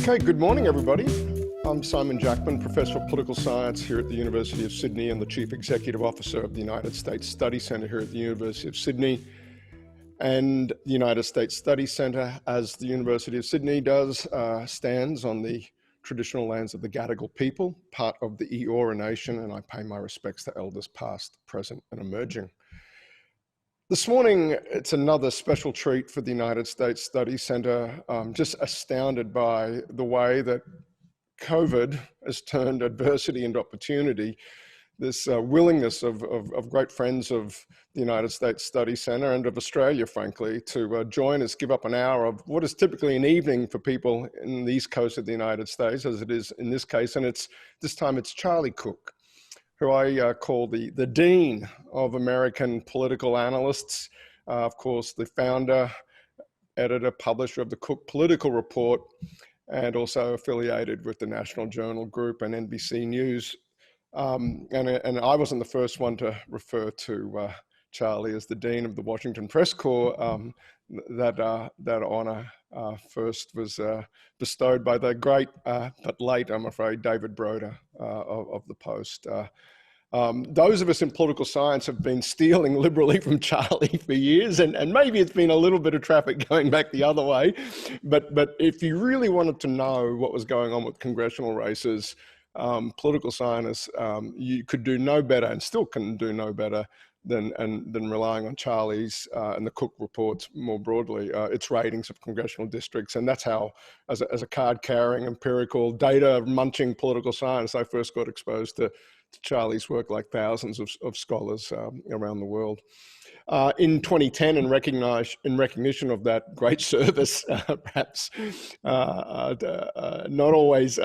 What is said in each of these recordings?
Okay, good morning, everybody. I'm Simon Jackman, Professor of Political Science here at the University of Sydney and the Chief Executive Officer of the United States Study Centre here at the University of Sydney. And the United States Study Centre, as the University of Sydney does, stands on the traditional lands of the Gadigal people, part of the Eora Nation, and I pay my respects to elders past, present, and emerging. This morning, it's another special treat for the United States Study Centre. Just astounded by the way that COVID has turned adversity into opportunity. This willingness of great friends of the United States Study Centre and of Australia, frankly, to join us, give up an hour of what is typically an evening for people in the East Coast of the United States, as it is in this case, and this time it's Charlie Cook, who I call the Dean of American Political Analysts, of course, the founder, editor, publisher of the Cook Political Report, and also affiliated with the National Journal Group and NBC News. And I wasn't the first one to refer to Charlie as the Dean of the Washington Press Corps. That honor first was bestowed by the great, but late, I'm afraid, David Broder of the Post. Those of us in political science have been stealing liberally from Charlie for years, and maybe it's been a little bit of traffic going back the other way. But if you really wanted to know what was going on with congressional races, political scientists, you could do no better and still can do no better than relying on Charlie's and the Cook reports more broadly, its ratings of congressional districts. And that's how, as a card-carrying, empirical, data-munching political scientist, I first got exposed to Charlie's work, like thousands of scholars around the world. In 2010, in recognition of that great service, perhaps not always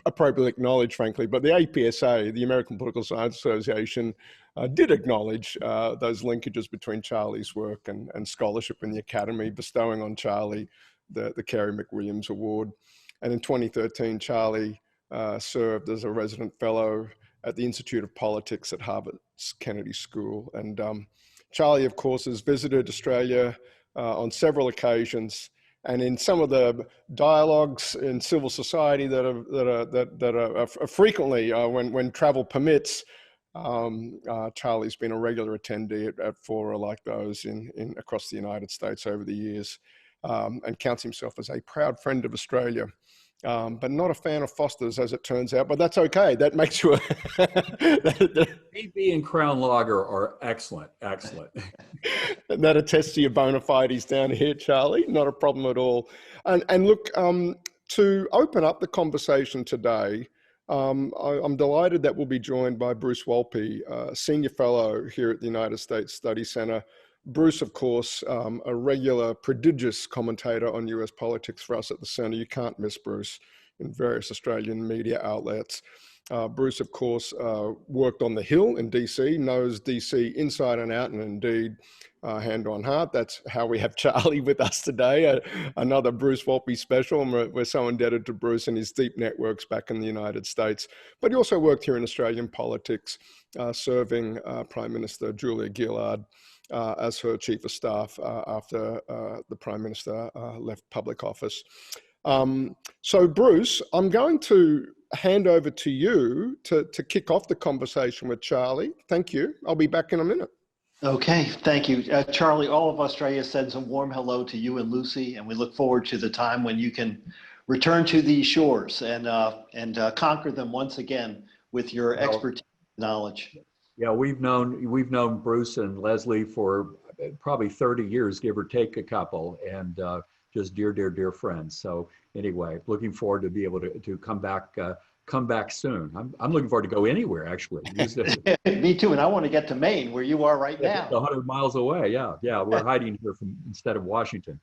appropriately acknowledged, frankly, but the APSA, the American Political Science Association, did acknowledge those linkages between Charlie's work and scholarship in the academy, bestowing on Charlie the Carey McWilliams Award. And in 2013, Charlie served as a resident fellow at the Institute of Politics at Harvard's Kennedy School. And Charlie, of course, has visited Australia on several occasions, and in some of the dialogues in civil society that are frequently, when travel permits, Charlie's been a regular attendee at fora like those in across the United States over the years, and counts himself as a proud friend of Australia. But not a fan of Foster's, as it turns out, but that's okay. That makes you AB and Crown Lager are excellent, excellent. That attests to your bona fides down here, Charlie. Not a problem at all. And look, to open up the conversation today, I'm delighted that we'll be joined by Bruce Wolpe, Senior Fellow here at the United States Study Centre. Bruce, of course, a regular, prodigious commentator on US politics for us at the Centre. You can't miss Bruce in various Australian media outlets. Bruce, of course, worked on the Hill in DC, knows DC inside and out, and indeed, hand on heart. That's how we have Charlie with us today, another Bruce Wolpe special, and we're so indebted to Bruce and his deep networks back in the United States. But he also worked here in Australian politics, serving Prime Minister Julia Gillard as her chief of staff after the Prime Minister left public office. So Bruce, I'm going to hand over to you to kick off the conversation with Charlie. Thank you. I'll be back in a minute. Okay, thank you. Charlie, all of Australia sends a warm hello to you and Lucy, and we look forward to the time when you can return to these shores and conquer them once again with your expertise and knowledge. Yeah, we've known Bruce and Leslie for probably 30 years, give or take a couple, and just dear friends. So anyway, looking forward to be able to come back soon. I'm looking forward to go anywhere, actually. Me too, and I want to get to Maine, where you are right now. 100 miles away, yeah. We're hiding here instead of Washington.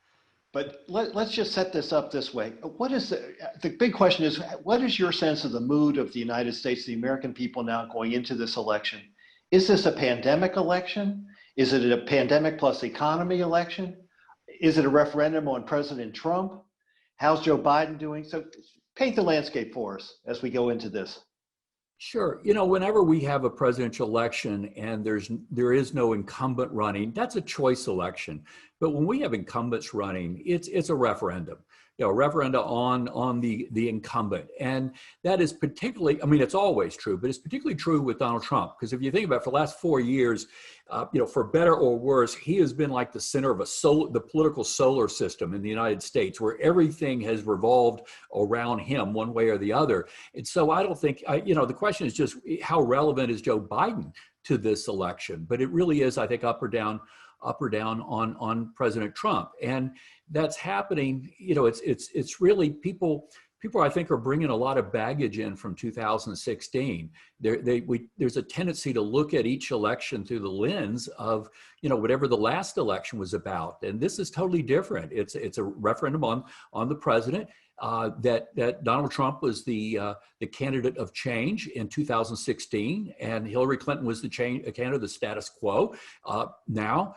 But let's just set this up this way. What is the big question is, what is your sense of the mood of the United States, the American people now going into this election? Is this a pandemic election? Is it a pandemic plus economy election? Is it a referendum on President Trump? How's Joe Biden doing? So paint the landscape for us as we go into this. Sure. You know, whenever we have a presidential election and there is no incumbent running, that's a choice election. But when we have incumbents running, it's a referendum. referenda on the incumbent. And that is particularly, I mean, it's always true, but it's particularly true with Donald Trump, because if you think about it, for the last 4 years, for better or worse, he has been like the center of the political solar system in the United States, where everything has revolved around him one way or the other. And so I don't think, the question is just how relevant is Joe Biden to this election? But it really is, I think, up or down on President Trump. And that's happening, it's really people I think are bringing a lot of baggage in from 2016. There's a tendency to look at each election through the lens of, whatever the last election was about. And this is totally different. It's a referendum on the president. That Donald Trump was the candidate of change in 2016, and Hillary Clinton was the candidate of the status quo. Now,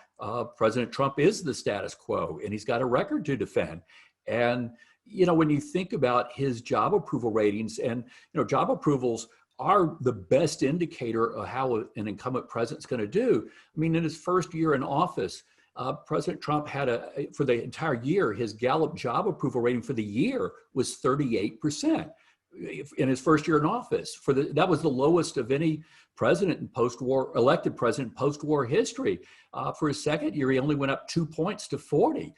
President Trump is the status quo, and he's got a record to defend. And when you think about his job approval ratings, and job approvals are the best indicator of how an incumbent president's going to do. I mean, in his first year in office, President Trump had for the entire year, his Gallup job approval rating for the year was 38% in his first year in office. That was the lowest of any president in elected president in post-war history. For his second year, he only went up 2 points to 40,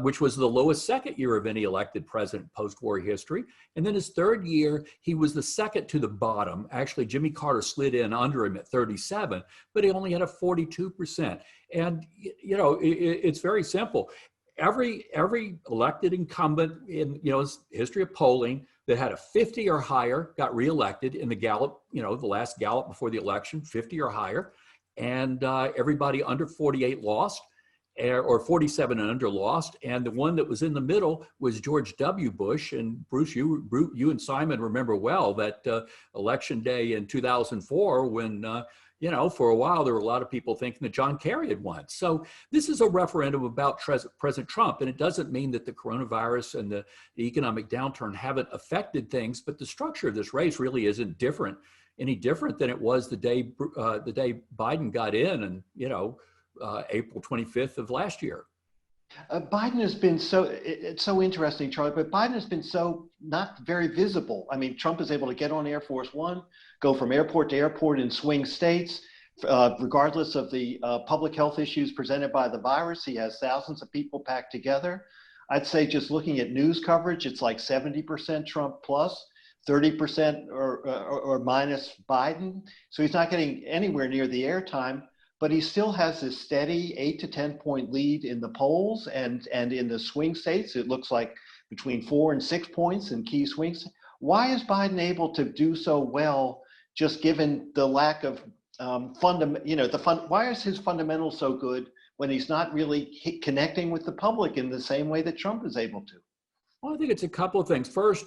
which was the lowest second year of any elected president in post-war history. And then his third year, he was the second to the bottom. Actually, Jimmy Carter slid in under him at 37, but he only had a 42%. And, it's very simple. Every elected incumbent in, history of polling that had a 50 or higher got reelected in the Gallup, the last Gallup before the election, 50 or higher. And everybody under 48 lost, or 47 and under lost. And the one that was in the middle was George W. Bush. And Bruce, you and Simon remember well that election day in 2004 when, for a while, there were a lot of people thinking that John Kerry had won. So this is a referendum about President Trump. And it doesn't mean that the coronavirus and the economic downturn haven't affected things, but the structure of this race really isn't any different than it was the day Biden got in, and April 25th of last year. Biden has been it's so interesting, Charlie, but Biden has been so not very visible. I mean, Trump is able to get on Air Force One, go from airport to airport in swing states, regardless of the public health issues presented by the virus. He has thousands of people packed together. I'd say just looking at news coverage, it's like 70% Trump plus, 30% or minus Biden. So he's not getting anywhere near the airtime, but he still has this steady 8 to 10 point lead in the polls, and in the swing states, it looks like between 4 and 6 points in key swings. Why is Biden able to do so well, just given the lack of why is his fundamentals so good when he's not really connecting with the public in the same way that Trump is able to? Well, I think it's a couple of things. First,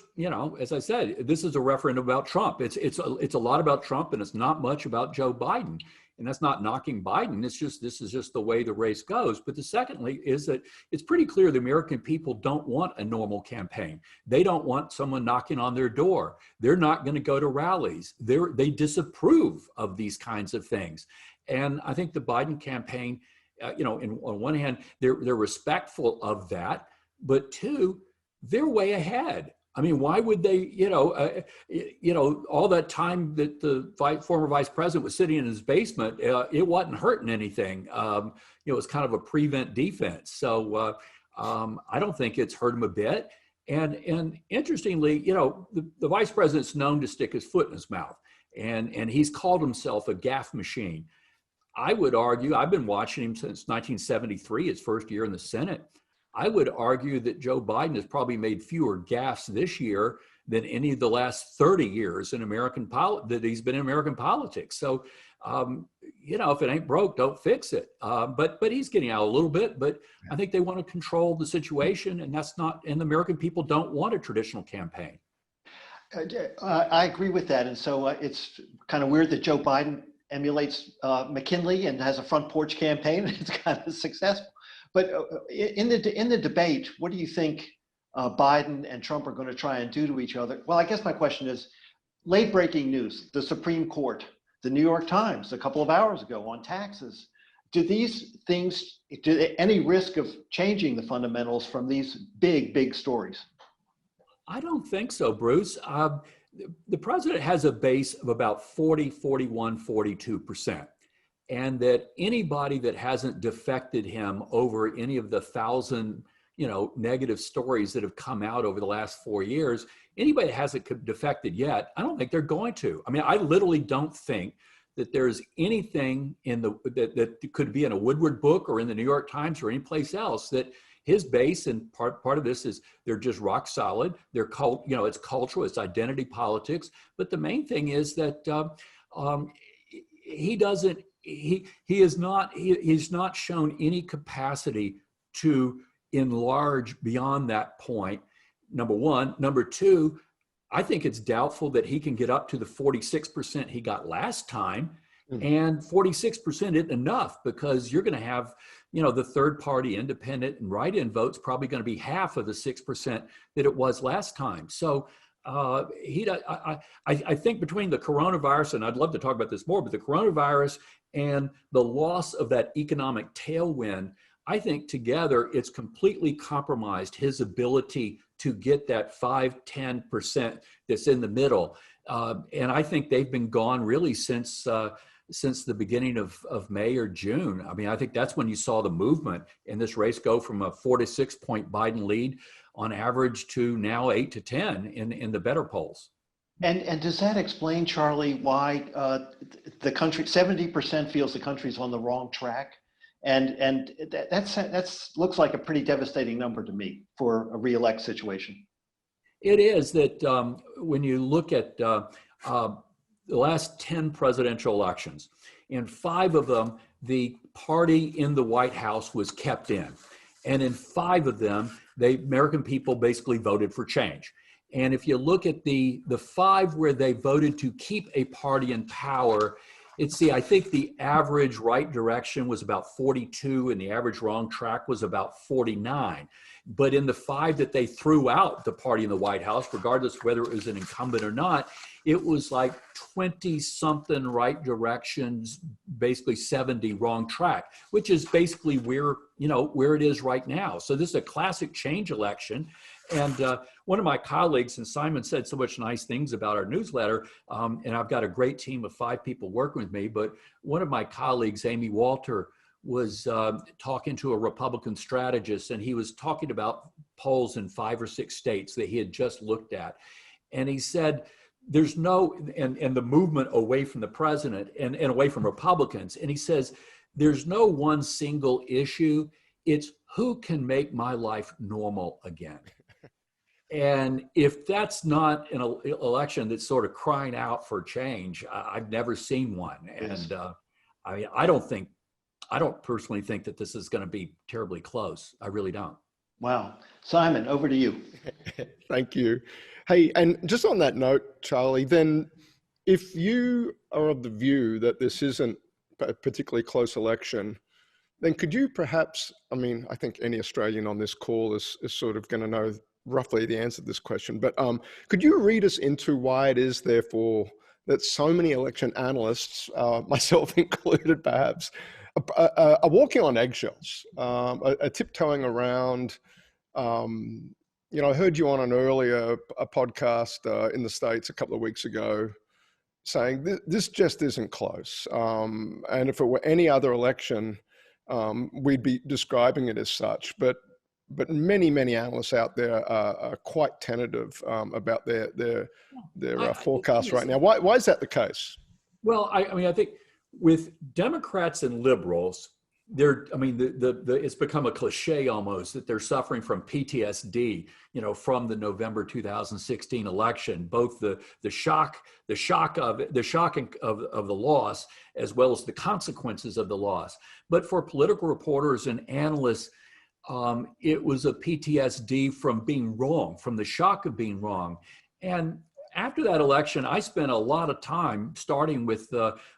as I said, this is a referendum about Trump. It's a lot about Trump, and it's not much about Joe Biden. And that's not knocking Biden. This is just the way the race goes. But the secondly is that it's pretty clear the American people don't want a normal campaign. They don't want someone knocking on their door. They're not going to go to rallies. They disapprove of these kinds of things. And I think the Biden campaign, on one hand, they're respectful of that, but two, they're way ahead. I mean, why would they, all that time that the former vice president was sitting in his basement, it wasn't hurting anything. It was kind of a prevent defense. So I don't think it's hurt him a bit. And interestingly, the vice president's known to stick his foot in his mouth, and he's called himself a gaffe machine. I would argue, I've been watching him since 1973, his first year in the Senate. I would argue that Joe Biden has probably made fewer gaffes this year than any of the last 30 years in that he's been in American politics. So, if it ain't broke, don't fix it. But he's getting out a little bit, but I think they want to control the situation, and and the American people don't want a traditional campaign. I agree with that. And so it's kind of weird that Joe Biden emulates McKinley and has a front porch campaign. It's kind of successful. But in the debate, what do you think Biden and Trump are going to try and do to each other? Well, I guess my question is, late breaking news, the Supreme Court, the New York Times a couple of hours ago on taxes, do these things, any risk of changing the fundamentals from these big stories? I don't think so, Bruce. The president has a base of about 40, 41, 42%. And that anybody that hasn't defected him over any of the 1,000, negative stories that have come out over the last 4 years, anybody that hasn't defected yet, I don't think they're going to. I mean, I literally don't think that there's anything that could be in a Woodward book or in the New York Times or any place else that his base, and part of this is they're just rock solid. They're it's cultural, it's identity politics. But the main thing is that he's not shown any capacity to enlarge beyond that point. Number one. Number two, I think it's doubtful that he can get up to the 46% he got last time. And 46% isn't enough, because you're going to have, the third party independent and write-in votes probably going to be half of the 6% that it was last time. So I think between the coronavirus, and I'd love to talk about this more, but the coronavirus and the loss of that economic tailwind, I think together it's completely compromised his ability to get that 5-10% that's in the middle. And I think they've been gone really since the beginning of May or June. I mean, I think that's when you saw the movement in this race go from a 4 to 6 point Biden lead on average to now 8 to 10 in the better polls. And does that explain, Charlie, why the country, 70% feels the country's on the wrong track? And that's looks like a pretty devastating number to me for a re-elect situation. It is that when you look at the last 10 presidential elections, in 5 of them, the party in the White House was kept in. And in 5 of them, the American people basically voted for change. And if you look at the 5 where they voted to keep a party in power, I think the average right direction was about 42 and the average wrong track was about 49. But in the 5 that they threw out the party in the White House, regardless of whether it was an incumbent or not, it was like 20 something right directions, basically 70 wrong track, which is basically where it is right now. So this is a classic change election. And one of my colleagues, and Simon said so much nice things about our newsletter, and I've got a great team of 5 people working with me, but one of my colleagues, Amy Walter, was talking to a Republican strategist, and he was talking about polls in 5 or 6 states that he had just looked at. And he said, there's no, and the movement away from the president and away from Republicans. And he says, there's no one single issue. It's who can make my life normal again. And if that's not an election that's sort of crying out for change, I've never seen one. And I don't personally think that this is going to be terribly close. I really don't. Wow. Simon, over to you. Thank you. Hey, and just on that note, Charlie, then if you are of the view that this isn't a particularly close election, then could you perhaps, I think any Australian on this call is sort of going to know roughly the answer to this question, but could you read us into why it is, therefore, that so many election analysts, myself included perhaps, are walking on eggshells, are tiptoeing around? I heard you on an earlier podcast in the States a couple of weeks ago saying this just isn't close. And if it were any other election, we'd be describing it as such. But many analysts out there are quite tentative about their forecasts right now. Why is that the case? Well, I think with Democrats and liberals, it's become a cliche almost that they're suffering from PTSD, from the November 2016 election, both the shock of the loss, as well as the consequences of the loss. But for political reporters and analysts, it was a PTSD from being wrong, from the shock of being wrong. And after that election, I spent a lot of time starting with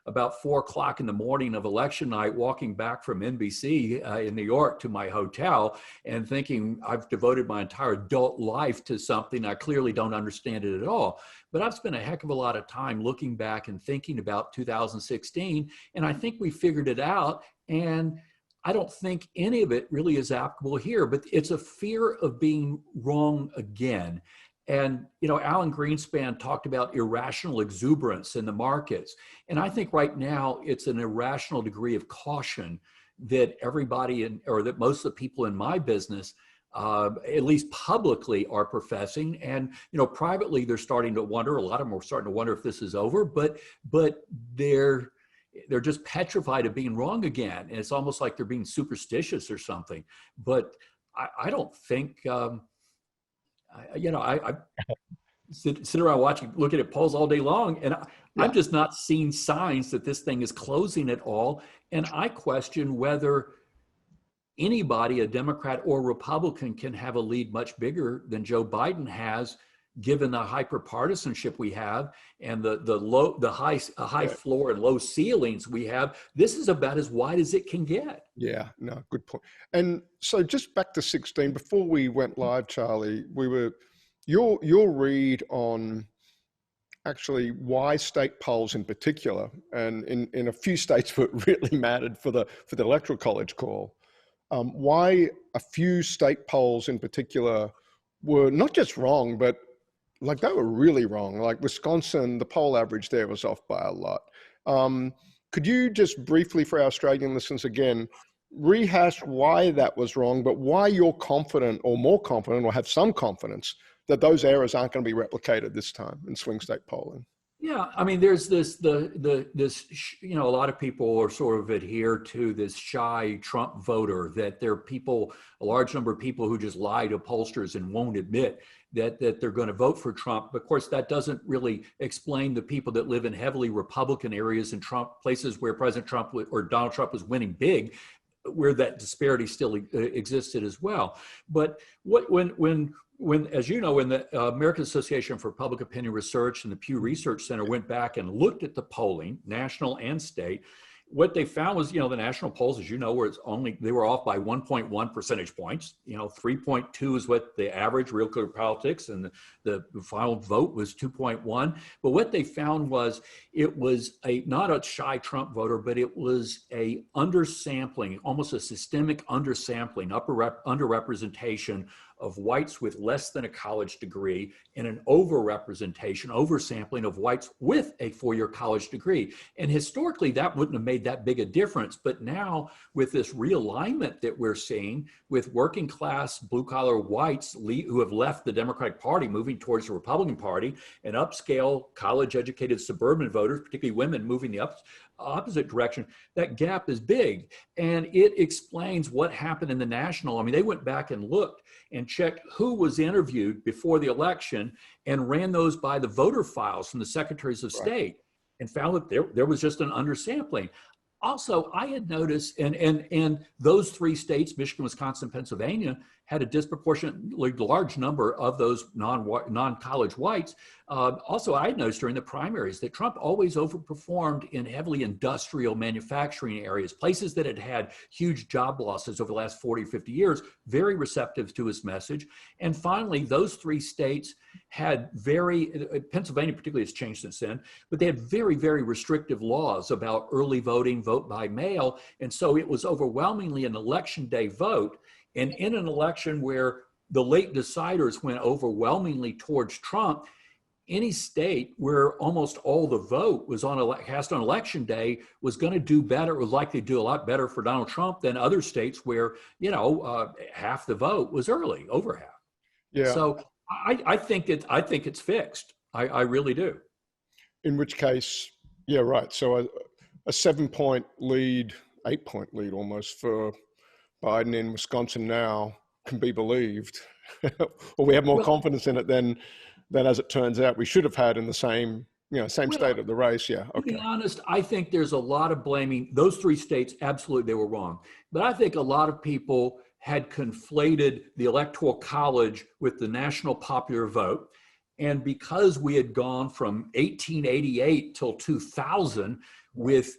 about 4 o'clock in the morning of election night, walking back from NBC in New York to my hotel and thinking I've devoted my entire adult life to something. I clearly don't understand it at all. But I've spent a heck of a lot of time looking back and thinking about 2016. And I think we figured it out. And I don't think any of it really is applicable here, but it's a fear of being wrong again. And, Alan Greenspan talked about irrational exuberance in the markets. And I think right now it's an irrational degree of caution that everybody or that most of the people in my business, at least publicly, are professing. And, privately, they're starting to wonder, a lot of them are starting to wonder if this is over, but they're just petrified of being wrong again. And it's almost like they're being superstitious or something. But I don't think, I sit around looking at polls all day long, and I'm just not seeing signs that this thing is closing at all. And I question whether anybody, a Democrat or Republican, can have a lead much bigger than Joe Biden has, given the hyper-partisanship we have and the high floor and low ceilings we have. This is about as wide as it can get. Yeah, no, good point. And so just back to 16, before we went live, Charlie, your read on actually why state polls in particular, and in a few states where it really mattered for the Electoral College call, why a few state polls in particular were not just wrong, but like they were really wrong. Like Wisconsin, the poll average there was off by a lot. Could you just briefly, for our Australian listeners again, rehash why that was wrong, but why you're confident or more confident or have some confidence that those errors aren't going to be replicated this time in swing state polling? Yeah, I mean, there's this, a lot of people are sort of adhere to this shy Trump voter, that there are people, a large number of people who just lie to pollsters and won't admit that they're going to vote for Trump. But of course, that doesn't really explain the people that live in heavily Republican areas and places where President Trump or Donald Trump was winning big, where that disparity still existed as well. But when, as you know, when the American Association for Public Opinion Research and the Pew Research Center went back and looked at the polling, national and state, what they found was, the national polls, as you know, they were off by 1.1 percentage points. 3.2 is what the average Real Clear Politics, and the final vote was 2.1. But what they found was it was not a shy Trump voter, but it was a undersampling, almost a systemic undersampling, underrepresentation of whites with less than a college degree, and an oversampling of whites with a 4-year college degree. And historically, that wouldn't have made that big a difference. But now, with this realignment that we're seeing, with working class, blue collar whites who have left the Democratic Party, moving towards the Republican Party, and upscale, college educated suburban voters, particularly women, moving the opposite direction, that gap is big. And it explains what happened in the national. I mean, they went back and looked and checked who was interviewed before the election and ran those by the voter files from the secretaries of state, and found that there was just an undersampling. Also, I had noticed, and those 3 states, Michigan, Wisconsin, Pennsylvania, had a disproportionately large number of those non-college whites. Also, I had noticed during the primaries that Trump always overperformed in heavily industrial manufacturing areas, places that had had huge job losses over the last 40 or 50 years, very receptive to his message. And finally, those 3 states had Pennsylvania particularly has changed since then, but they had very, very restrictive laws about early voting, vote by mail. And so it was overwhelmingly an election day vote. And in an election where the late deciders went overwhelmingly towards Trump, any state where almost all the vote was cast on election day was going to do better, was likely to do a lot better for Donald Trump than other states where, half the vote was early, over half. Yeah. So I think it's fixed. I really do. In which case, yeah, right. So a 7-point lead, 8-point lead almost for Biden in Wisconsin now can be believed, or we have more confidence in it than as it turns out we should have had in the same state of the race. Yeah. Okay. To be honest, I think there's a lot of blaming. Those 3 states, absolutely, they were wrong. But I think a lot of people had conflated the Electoral College with the national popular vote. And because we had gone from 1888 till 2000 with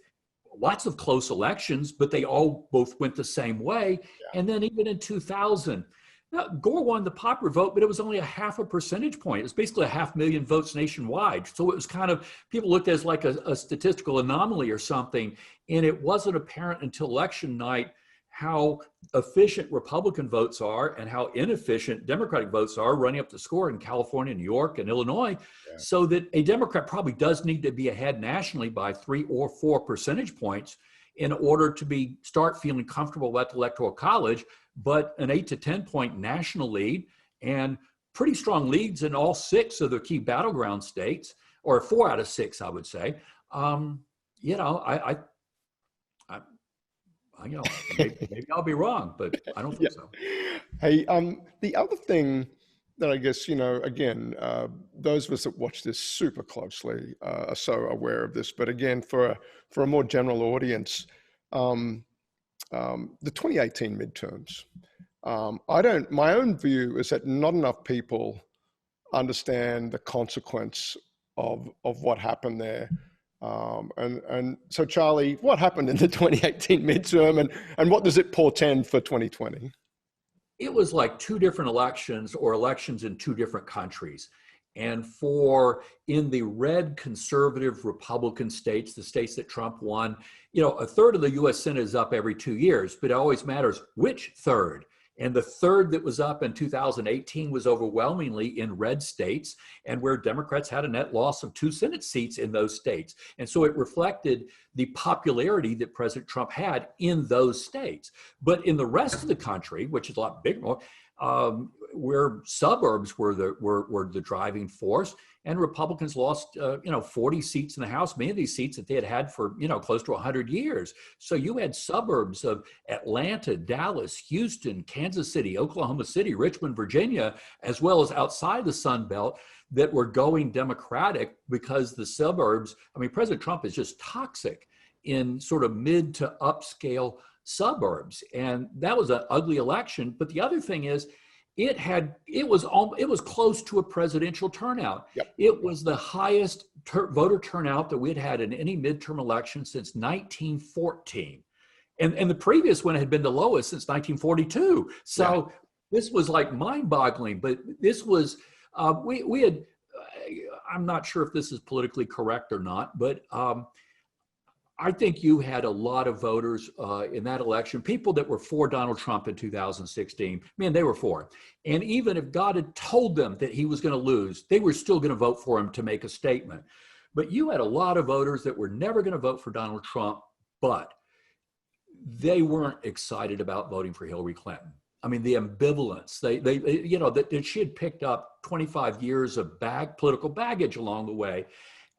lots of close elections, but they all both went the same way. And then even in 2000, now, Gore won the popular vote, but it was only a 0.5 percentage point. It was basically 500,000 votes nationwide. So it was kind of, people looked at it as like a statistical anomaly or something. And it wasn't apparent until election night how efficient Republican votes are and how inefficient Democratic votes are running up the score in California, New York, and Illinois. So that a Democrat probably does need to be ahead nationally by 3 or 4 percentage points in order to start feeling comfortable at the Electoral College. But an 8 to 10 point national lead and pretty strong leads in all 6 of the key battleground states, or 4 out of 6, I would say. You know, you know, maybe I'll be wrong, but I don't think so. Hey, the other thing that I guess, you know, again, those of us that watch this super closely are so aware of this, but again, for a more general audience, the 2018 midterms, my own view is that not enough people understand the consequence of what happened there. And so Charlie, what happened in the 2018 midterm and what does it portend for 2020? It was like 2 different elections, or elections in 2 different countries. And in the red conservative Republican states, the states that Trump won, you know, 1/3 of the US Senate is up every 2 years, but it always matters which third. And the third that was up in 2018 was overwhelmingly in red states, and where Democrats had a net loss of 2 Senate seats in those states. And so it reflected the popularity that President Trump had in those states. But in the rest of the country, which is a lot bigger, where suburbs were the driving force, and Republicans lost, 40 seats in the House, many of these seats that they had had for, close to 100 years. So you had suburbs of Atlanta, Dallas, Houston, Kansas City, Oklahoma City, Richmond, Virginia, as well as outside the Sun Belt, that were going Democratic because the suburbs, President Trump is just toxic in sort of mid to upscale suburbs. And that was an ugly election. But the other thing is, it was close to a presidential turnout. Yep. It was the highest voter turnout that we'd had in any midterm election since 1914. And the previous one had been the lowest since 1942. So This was like mind-boggling, but this was, we had, I'm not sure if this is politically correct or not, but I think you had a lot of voters in that election, people that were for Donald Trump in 2016. Man, they were for him. And even if God had told them that he was going to lose, they were still going to vote for him to make a statement. But you had a lot of voters that were never going to vote for Donald Trump, but they weren't excited about voting for Hillary Clinton. The ambivalence, that she had picked up 25 years of political baggage along the way.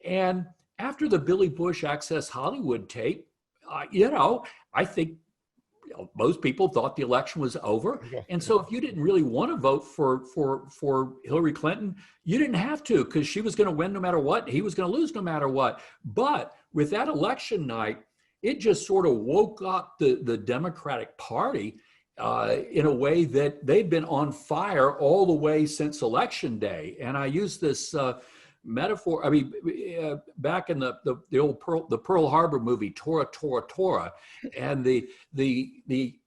And after the Billy Bush Access Hollywood tape, I think most people thought the election was over. And so if you didn't really want to vote for Hillary Clinton, you didn't have to, because she was going to win no matter what. He was going to lose no matter what. But with that election night, it just sort of woke up the Democratic Party in a way that they'd been on fire all the way since Election Day. And I use this metaphor, back in the old Pearl Harbor movie, Tora, Tora, Tora, and the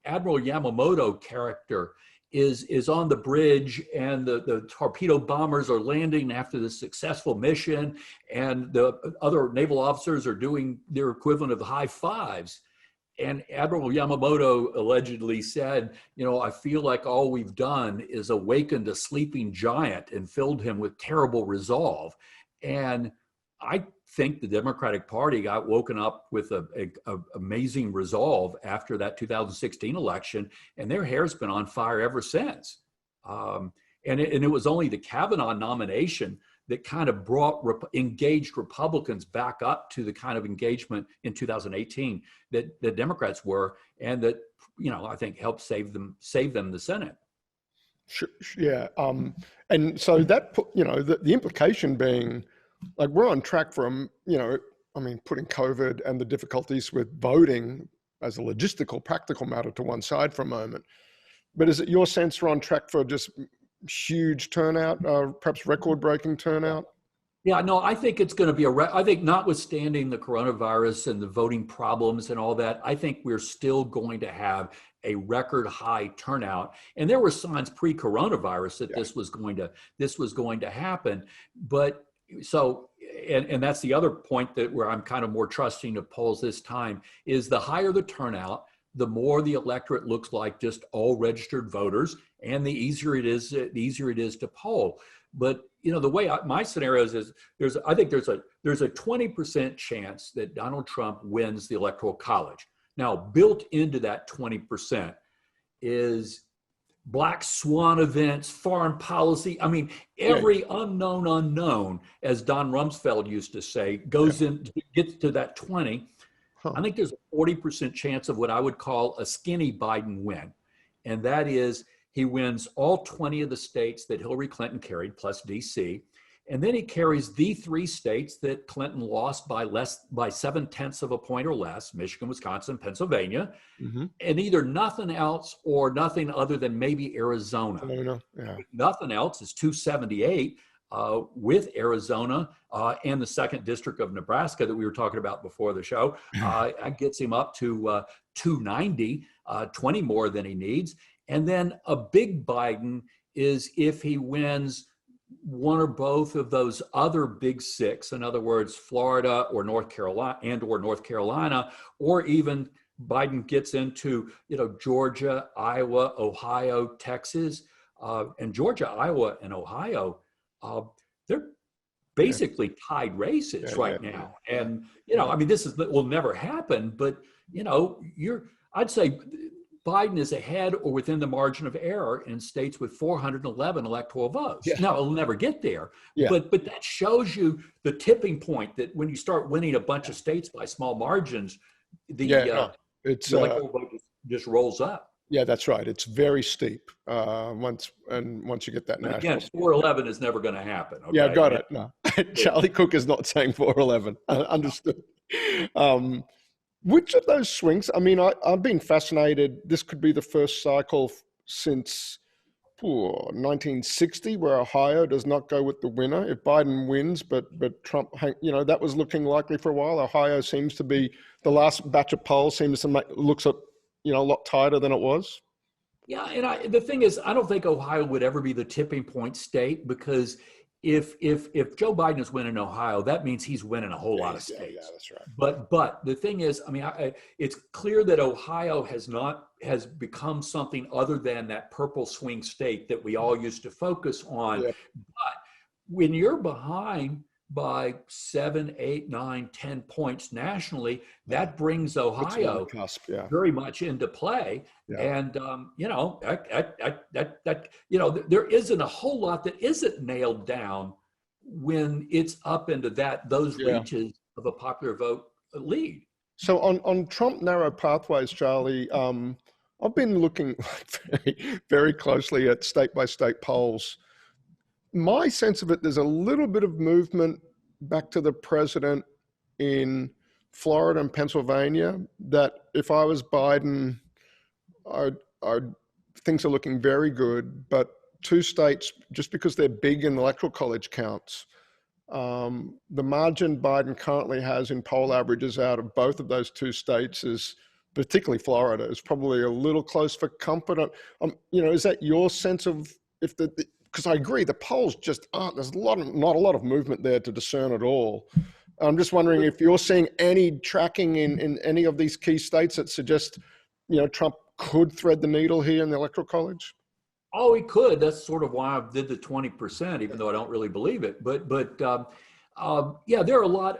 Admiral Yamamoto character is on the bridge, and the torpedo bombers are landing after the successful mission, and the other naval officers are doing their equivalent of high fives. And Admiral Yamamoto allegedly said, I feel like all we've done is awakened a sleeping giant and filled him with terrible resolve. And I think the Democratic Party got woken up with a amazing resolve after that 2016 election, and their hair's been on fire ever since. And it was only the Kavanaugh nomination that kind of brought engaged Republicans back up to the kind of engagement in 2018 that the Democrats were, and that, I think helped save them the Senate. Sure, yeah. And so that, the implication being, like, we're on track from, putting COVID and the difficulties with voting as a logistical, practical matter to one side for a moment. But is it your sense we're on track for just huge turnout, perhaps record-breaking turnout? Yeah, no, I think it's going to be I think notwithstanding the coronavirus and the voting problems and all that, I think we're still going to have a record high turnout. And there were signs pre-coronavirus that this was going to happen. But so, and that's the other point that where I'm kind of more trusting of polls this time is the higher the turnout, the more the electorate looks like just all registered voters, and the easier it is to poll. But the way my scenarios is I think there's a 20% chance that Donald Trump wins the Electoral College. Now, built into that 20% is black swan events, foreign policy. I mean, every unknown, as Don Rumsfeld used to say, gets to that 20. I think there's a 40% chance of what I would call a skinny Biden win. And that is he wins all 20 of the states that Hillary Clinton carried, plus DC. And then he carries the 3 states that Clinton lost by 0.7 of a point or less, Michigan, Wisconsin, Pennsylvania, and either nothing else or nothing other than maybe Arizona. Nothing else is 278 with Arizona and the 2nd District of Nebraska that we were talking about before the show. Gets him up to 290, 20 more than he needs. And then a big Biden is if he wins one or both of those other big 6, in other words, Florida or North Carolina, or even Biden gets into, Georgia, Iowa, Ohio, Texas, and Georgia, Iowa, and Ohio, they're basically tied races right now. And, I mean, this will never happen, but, I'd say Biden is ahead or within the margin of error in states with 411 electoral votes. Now, it'll never get there, but that shows you the tipping point that when you start winning a bunch of states by small margins, the electoral vote just rolls up. Yeah, that's right. It's very steep once you get that national. Again, 411 is never going to happen. Okay? Yeah, got it. No, Charlie Cook is not saying 411. Understood. Which of those swings? I mean, I've been fascinated. This could be the first cycle since 1960 where Ohio does not go with the winner. If Biden wins, but Trump, that was looking likely for a while. Ohio seems to be the last batch of polls seems to looks a lot tighter than it was. Yeah, and the thing is, I don't think Ohio would ever be the tipping point state because if Joe Biden is winning Ohio, that means he's winning a whole lot of states. Yeah, that's right. But the thing is, I mean, it's clear that Ohio has become something other than that purple swing state that we all used to focus on. Yeah. But when you're behind by 7, 8, 9, 10 points nationally, that brings Ohio very much into play. Yeah. And there isn't a whole lot that isn't nailed down when it's up into those reaches of a popular vote lead. So on Trump narrow pathways, Charlie, I've been looking very, very closely at state by state polls. My sense of it, there's a little bit of movement back to the president in Florida and Pennsylvania that if I was Biden, things are looking very good, but 2 states, just because they're big in the Electoral College counts, the margin Biden currently has in poll averages out of both of those 2 states is, particularly Florida, is probably a little close for comfort. Is that your sense of because I agree, the polls just aren't, there's not a lot of movement there to discern at all. I'm just wondering if you're seeing any tracking in any of these key states that suggest, Trump could thread the needle here in the Electoral College? Oh, he could. That's sort of why I did the 20%, even though I don't really believe it. But there are a lot.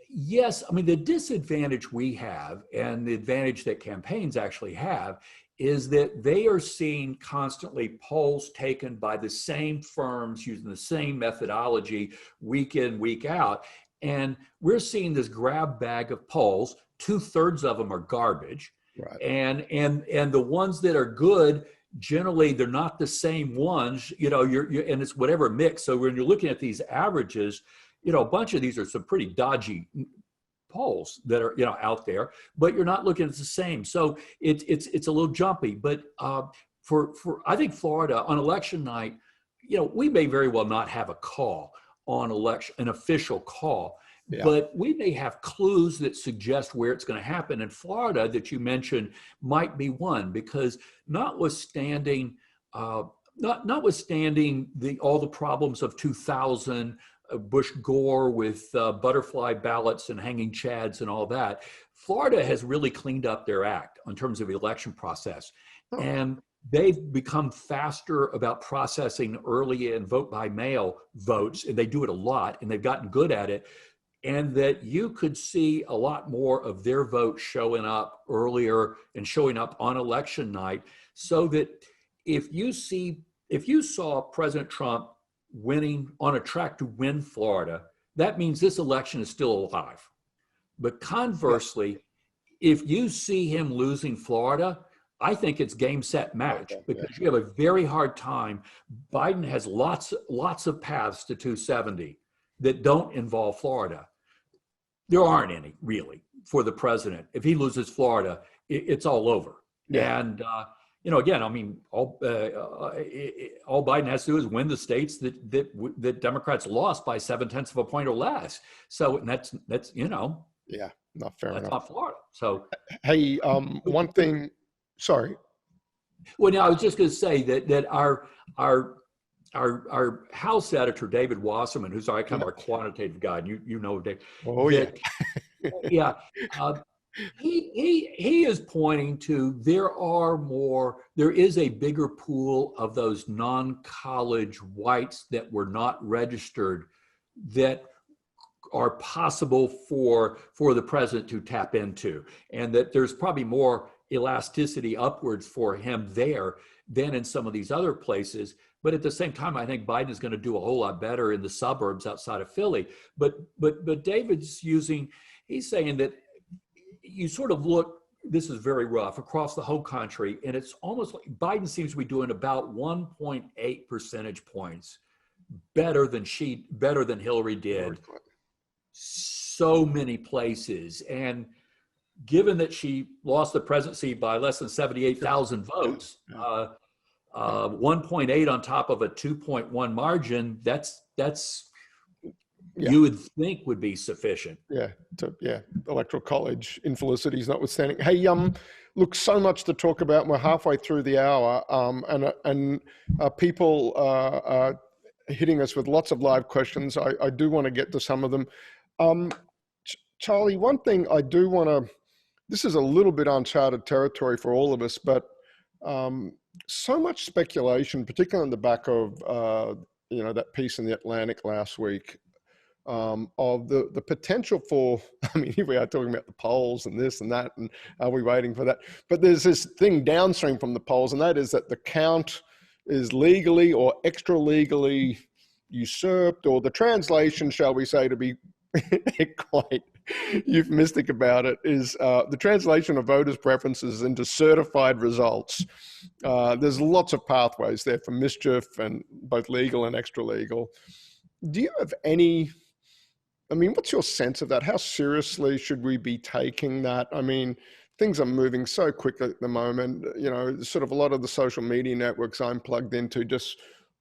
Yes, I mean, the disadvantage we have and the advantage that campaigns actually have is that they are seeing constantly polls taken by the same firms using the same methodology week in, week out. And we're seeing this grab bag of polls. 2/3 of them are garbage. Right. And the ones that are good, generally they're not the same ones, and it's whatever mix. So when you're looking at these averages, a bunch of these are some pretty dodgy polls that are out there, but you're not looking at the same. So it's a little jumpy. But I think Florida on election night, you know, we may very well not have a call on election, an official call, Yeah. but we may have clues that suggest where it's going to happen. And Florida, that you mentioned, might be one, because notwithstanding all the problems of 2000, Bush Gore with butterfly ballots and hanging chads and all that, Florida has really cleaned up their act in terms of the election process. Oh. And they've become faster about processing early and vote by mail votes, and they do it a lot, and they've gotten good at it. And that you could see a lot more of their vote showing up earlier and showing up on election night, so that if you saw President Trump winning, on a track to win Florida, that means this election is still alive. But conversely, if you see him losing Florida, I think it's game, set, match, because you have a very hard time. Biden has lots of paths to 270 that don't involve Florida. There aren't any really for the president. If he loses Florida, it's all over. Yeah. And you know, again, I mean, all Biden has to do is win the states that Democrats lost by 0.7 of a point or less. So that's you know, Yeah, not fair that's enough. not Florida. So Hey, one thing. Sorry. well, now I was just going to say that our House editor David Wasserman, who's our kind of our quantitative guy, and you know Dave. Oh yeah. Yeah. He is pointing to there is a bigger pool of those non-college whites that were not registered that are possible for the president to tap into, and that there's probably more elasticity upwards for him there than in some of these other places. But at the same time, I think Biden is going to do a whole lot better in the suburbs outside of Philly. But David's he's saying that you sort of look, this is very rough, across the whole country, and it's almost like Biden seems to be doing about 1.8 percentage points better than Hillary did so many places. And given that she lost the presidency by less than 78,000 votes, 1.8 on top of a 2.1 margin, that's you would think would be sufficient. Electoral College infeliциties notwithstanding. Hey, look, so much to talk about. We're halfway through the hour, and people are hitting us with lots of live questions. I do want to get to some of them. Charlie, one thing I do want to, this is a little bit uncharted territory for all of us, but so much speculation, particularly on the back of that piece in the Atlantic last week, of the potential for, I mean, here we are talking about the polls and this and that, and are we waiting for that? But there's this thing downstream from the polls, and that is that the count is legally or extra legally usurped, or the translation, shall we say, to be quite euphemistic about it, is the translation of voters' preferences into certified results. There's lots of pathways there for mischief, and both legal and extra legal. Do you have any, I mean, what's your sense of that? How seriously should we be taking that? I mean, things are moving so quickly at the moment. You know, sort of a lot of the social media networks I'm plugged into just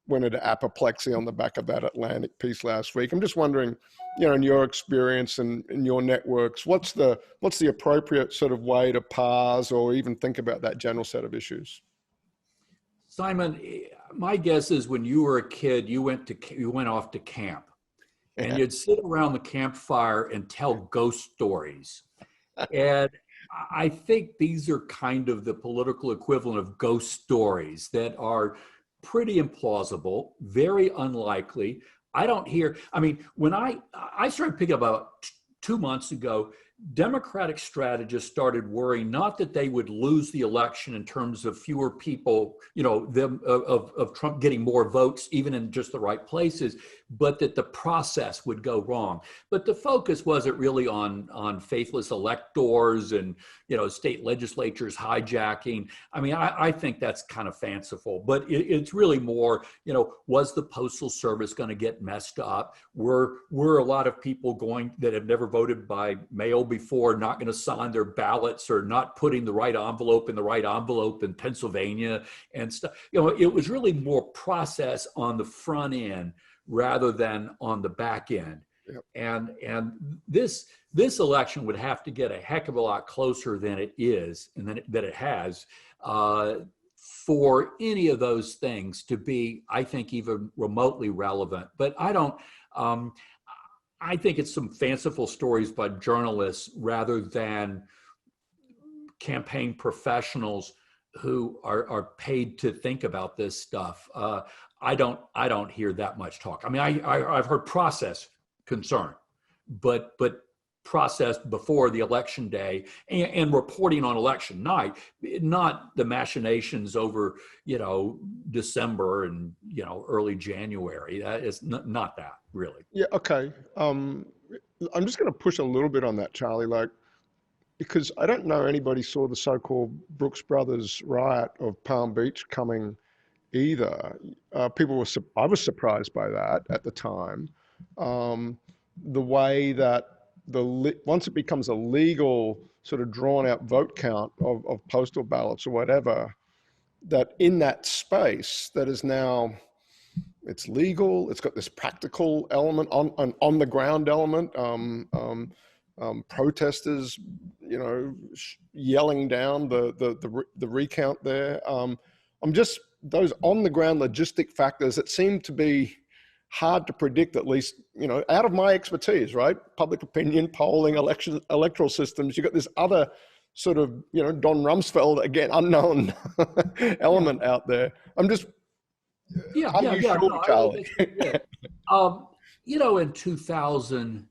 went into apoplexy on the back of that Atlantic piece last week. I'm just wondering, in your experience and in your networks, what's the appropriate sort of way to parse or even think about that general set of issues? Simon, my guess is when you were a kid, you went off to camp, and you'd sit around the campfire and tell ghost stories. And I think these are kind of the political equivalent of ghost stories that are pretty implausible, very unlikely. I don't hear, I mean, when I started picking up about 2 months ago, Democratic strategists started worrying not that they would lose the election in terms of fewer people, of Trump getting more votes, even in just the right places, but that the process would go wrong. But the focus wasn't really on faithless electors and, state legislatures hijacking. I mean, I think that's kind of fanciful, but it's really more, was the Postal Service going to get messed up? Were a lot of people that have never voted by mail before not going to sign their ballots, or not putting the right envelope in the right envelope in Pennsylvania and stuff? It was really more process on the front end rather than on the back end. Yep. And this election would have to get a heck of a lot closer than it is, and that it has, for any of those things to be, I think, even remotely relevant. But I think it's some fanciful stories by journalists rather than campaign professionals who are paid to think about this stuff. I don't hear that much talk. I mean, I've heard process concern, but process before the election day and reporting on election night, not the machinations over, December and, early January. That is not that really. Yeah. Okay. I'm just going to push a little bit on that, Charlie, because I don't know anybody saw the so-called Brooks Brothers riot of Palm Beach coming either. I was surprised by that at the time. The way that once it becomes a legal sort of drawn out vote count of postal ballots or whatever, that in that space that is now, it's legal, it's got this practical element, on the ground element, protesters, yelling down the recount there. Those on the ground logistic factors that seem to be hard to predict, at least, out of my expertise, right? Public opinion, polling, electoral systems. You got this other sort of, Don Rumsfeld, again, unknown element out there. I'm just, Charlie? In 2000,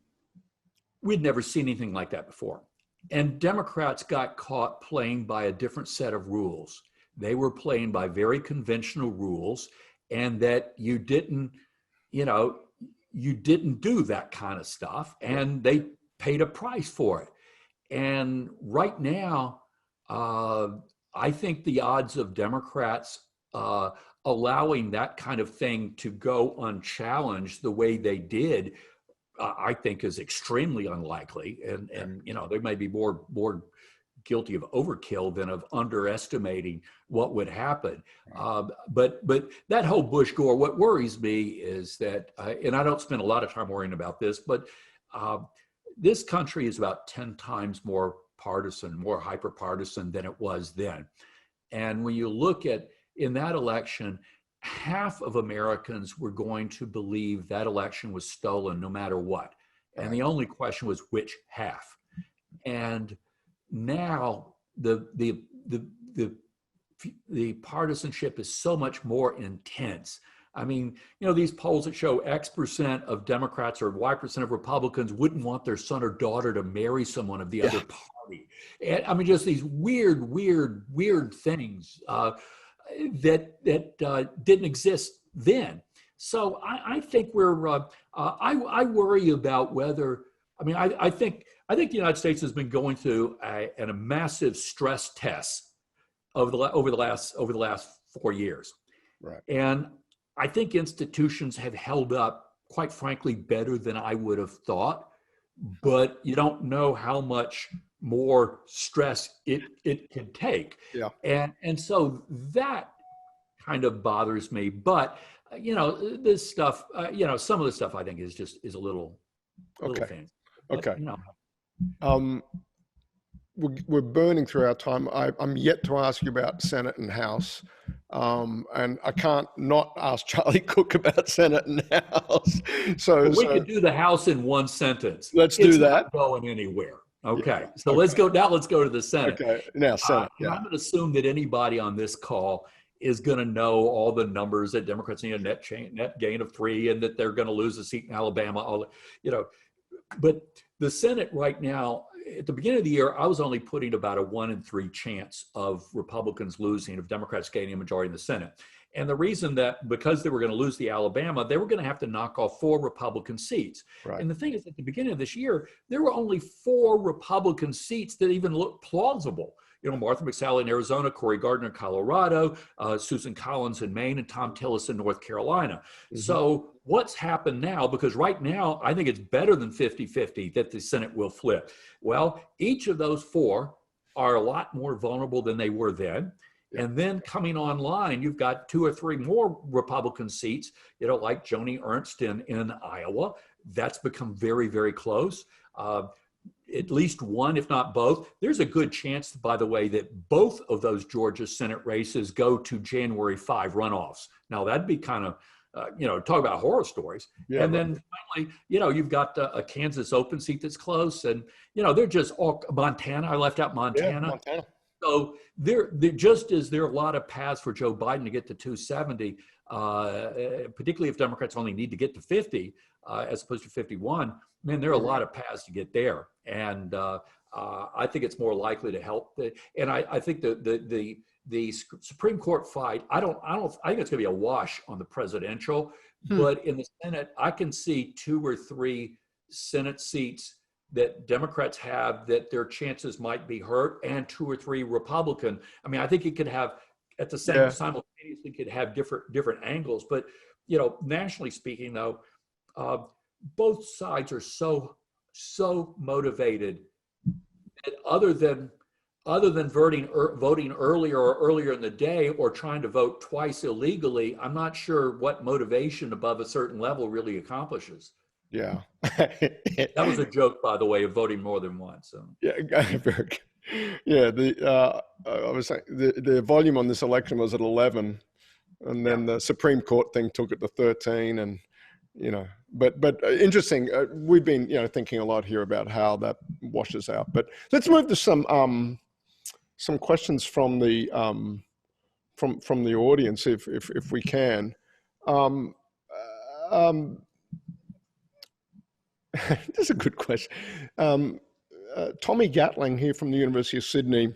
we'd never seen anything like that before. And Democrats got caught playing by a different set of rules. They were playing by very conventional rules, and that you didn't do that kind of stuff, and they paid a price for it. And right now, I think the odds of Democrats allowing that kind of thing to go unchallenged the way they did, I think is extremely unlikely. And they may be more guilty of overkill than of underestimating what would happen. But that whole Bush Gore, what worries me is that, and I don't spend a lot of time worrying about this, but this country is about 10 times more partisan, more hyper-partisan than it was then. And when you look at, in that election, half of Americans were going to believe that election was stolen no matter what. And the only question was which half. And now the partisanship is so much more intense. I mean, these polls that show X% of Democrats or Y% of Republicans wouldn't want their son or daughter to marry someone of the other party. And I mean, just these weird things that didn't exist then. So I think I worry about whether, I think the United States has been going through a massive stress test over the last 4 years. Right. And I think institutions have held up, quite frankly, better than I would have thought, but you don't know how much more stress it can take. Yeah. And so that kind of bothers me. But, this stuff, some of the stuff I think is a little fancy. Okay. But, we're burning through our time. I'm yet to ask you about Senate and House. And I can't not ask Charlie Cook about Senate and House. So we could do the House in one sentence. Let's do that. Not going anywhere. Okay. Yeah. So let's go to the Senate. Okay. Now Senate. I'm going to assume that anybody on this call is going to know all the numbers that Democrats need a net gain of 3, and that they're going to lose a seat in Alabama. But the Senate right now, at the beginning of the year, I was only putting about a 1 in 3 chance of Republicans losing, of Democrats gaining a majority in the Senate. And the reason that, because they were going to lose the Alabama, they were going to have to knock off 4 Republican seats. Right. And the thing is, at the beginning of this year, there were only 4 Republican seats that even looked plausible. You know, Martha McSally in Arizona, Cory Gardner in Colorado, Susan Collins in Maine, and Tom Tillis in North Carolina. Mm-hmm. So what's happened now, because right now, I think it's better than 50-50 that the Senate will flip. Well, each of those 4 are a lot more vulnerable than they were then. And then coming online, you've got 2 or 3 more Republican seats, you know, like Joni Ernst in Iowa. That's become very, very close. At least one, if not both. There's a good chance, by the way, that both of those Georgia Senate races go to January 5 runoffs. Now, that'd be kind of, you know, talk about horror stories. Yeah, and then finally, you know, you've got a Kansas open seat that's close. And, you know, they're just all Montana. I left out Montana. Yeah, Montana. So they're just as there are a lot of paths for Joe Biden to get to 270, particularly if Democrats only need to get to 50 as opposed to 51, man, there are a lot of paths to get there. And I think it's more likely to help. And I think the Supreme Court fight, I think it's going to be a wash on the presidential, but in the Senate, I can see 2 or 3 Senate seats that Democrats have that their chances might be hurt, and 2 or 3 Republican. I mean, I think it could have at the same simultaneously could have different angles. But you know, nationally speaking, though, both sides are so motivated that other than voting earlier or earlier in the day, or trying to vote twice illegally, I'm not sure what motivation above a certain level really accomplishes. Yeah. That was a joke, by the way, of voting more than once. So. Yeah, very good. Yeah, I was saying the volume on this election was at 11, and then the Supreme Court thing took it to 13, and you know, but interesting. We've been, you know, thinking a lot here about how that washes out. But let's move to some questions from the from the audience, if we can. This is a good question. Tommy Gatling here from the University of Sydney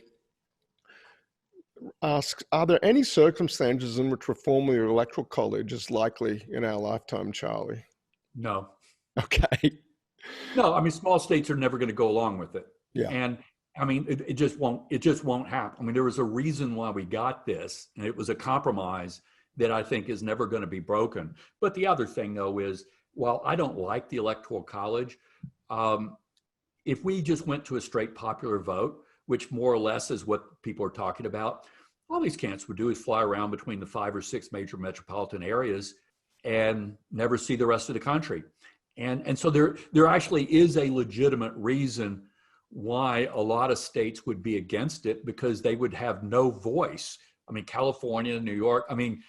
asks, are there any circumstances in which reform of the Electoral College is likely in our lifetime, Charlie? No. Okay. No, I mean, small states are never going to go along with it. Yeah. And I mean, it just won't happen. I mean, there was a reason why we got this, and it was a compromise that I think is never going to be broken. But the other thing, though, is, while I don't like the Electoral College, if we just went to a straight popular vote, which more or less is what people are talking about, all these candidates would do is fly around between the 5 or 6 major metropolitan areas and never see the rest of the country. And so there actually is a legitimate reason why a lot of states would be against it, because they would have no voice. I mean, California, New York, I mean,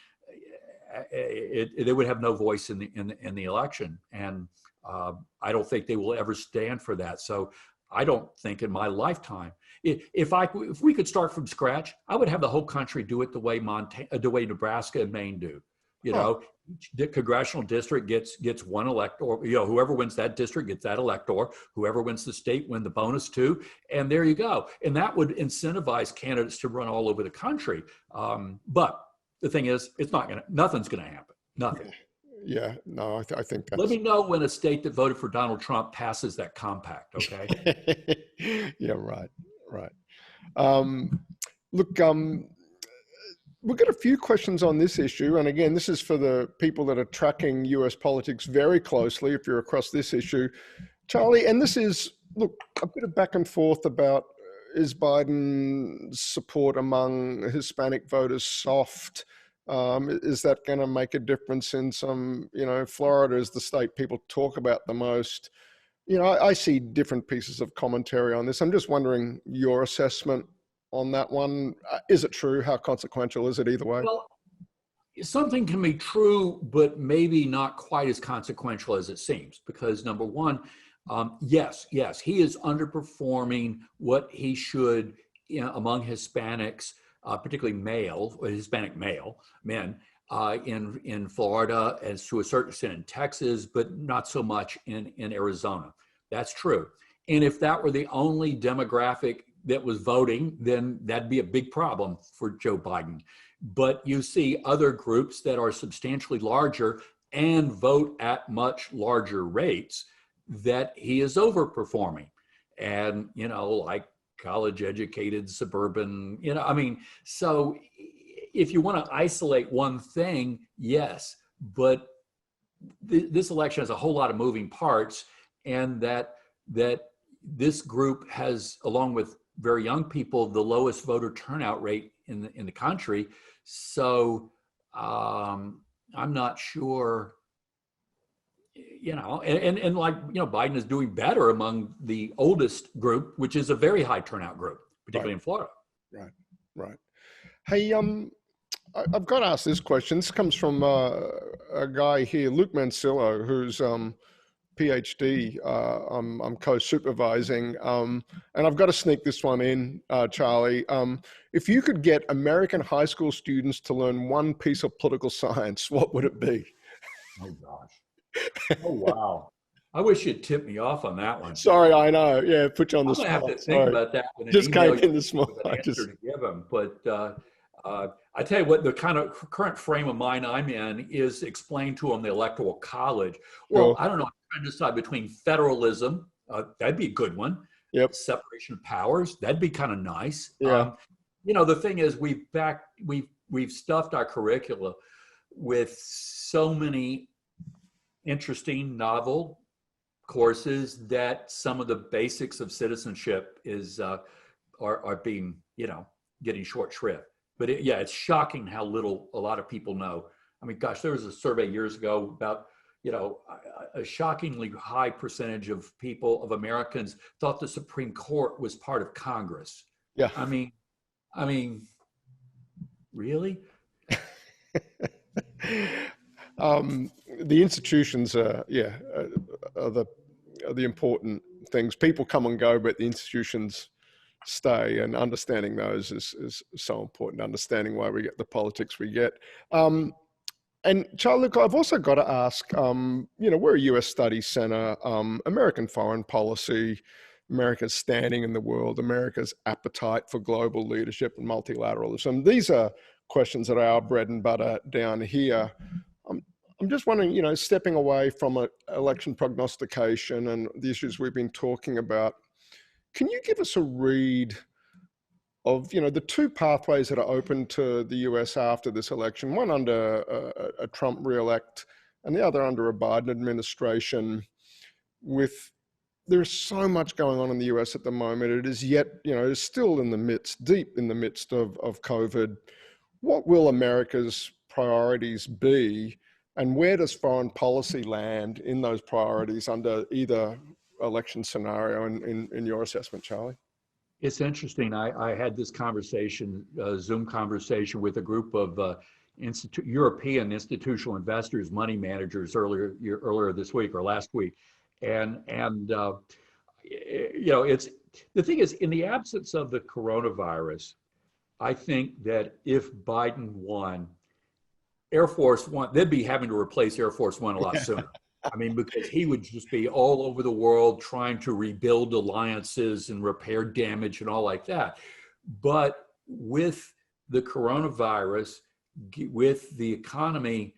they would have no voice in the election, and I don't think they will ever stand for that. So I don't think in my lifetime, if we could start from scratch, I would have the whole country do it the way Nebraska and Maine do. You know, each congressional district gets one elector. You know, whoever wins that district gets that elector. Whoever wins the state win the bonus too, and there you go. And that would incentivize candidates to run all over the country. But the thing is, nothing's gonna happen. Nothing. Yeah, no, I think that's... Let me know when a state that voted for Donald Trump passes that compact, okay? Yeah, right. Look, we've got a few questions on this issue. And again, this is for the people that are tracking US politics very closely, if you're across this issue. Charlie, and this is, look, a bit of back and forth about, is Biden's support among Hispanic voters soft? Is that going to make a difference in some, you know, Florida is the state people talk about the most. You know, I see different pieces of commentary on this. I'm just wondering your assessment on that one. Is it true? How consequential is it either way? Well, something can be true, but maybe not quite as consequential as it seems, because number one, yes, he is underperforming what he should, you know, among Hispanics, particularly Hispanic male men in Florida, and to a certain extent in Texas, but not so much in Arizona. That's true. And if that were the only demographic that was voting, then that'd be a big problem for Joe Biden. But you see other groups that are substantially larger and vote at much larger rates that he is overperforming. And, like college educated, suburban, so if you want to isolate one thing, yes, but this election has a whole lot of moving parts, and that this group has, along with very young people, the lowest voter turnout rate in the country. So I'm not sure, and Biden is doing better among the oldest group, which is a very high turnout group, particularly in Florida. Right. Hey, I've got to ask this question. This comes from a guy here, Luke Mancillo, who's PhD. I'm co-supervising, and I've got to sneak this one in, Charlie. If you could get American high school students to learn one piece of political science, what would it be? Oh gosh! Oh wow! I wish you'd tip me off on that one. Sorry, I know. Yeah, put you on the spot. I'm gonna have to think about that when just came in this morning. Answer to give him, but I tell you what, the kind of current frame of mind I'm in is explain to them the Electoral College. Well, I don't know. I'm trying to decide between federalism. That'd be a good one. Yep. Separation of powers. That'd be kind of nice. Yeah. The thing is, we've stuffed our curricula with so many interesting, novel courses that some of the basics of citizenship are being, getting short shrift. But it's shocking how little a lot of people know. I mean, gosh, there was a survey years ago about, a shockingly high percentage of Americans thought the Supreme Court was part of Congress. Yeah. I mean, really? The institutions are the important things. People come and go, but the institutions stay, and understanding those is so important. Understanding why we get the politics we get. And Charlie, look, I've also got to ask, we're a US Studies Center, American foreign policy, America's standing in the world, America's appetite for global leadership and multilateralism. These are questions that are our bread and butter down here. I'm just wondering, stepping away from election prognostication and the issues we've been talking about, can you give us a read of, the two pathways that are open to the US after this election, one under a Trump re-elect and the other under a Biden administration? There's so much going on in the US at the moment. It is yet, it's still deep in the midst of COVID. What will America's priorities be? And where does foreign policy land in those priorities under either election scenario in your assessment, Charlie? It's interesting. I had this conversation, Zoom conversation with a group of European institutional investors, money managers earlier this week or last week. And it's the thing is, in the absence of the coronavirus, I think that if Biden won, Air Force One, they'd be having to replace Air Force One a lot sooner. I mean, because he would just be all over the world trying to rebuild alliances and repair damage and all like that. But with the coronavirus, with the economy,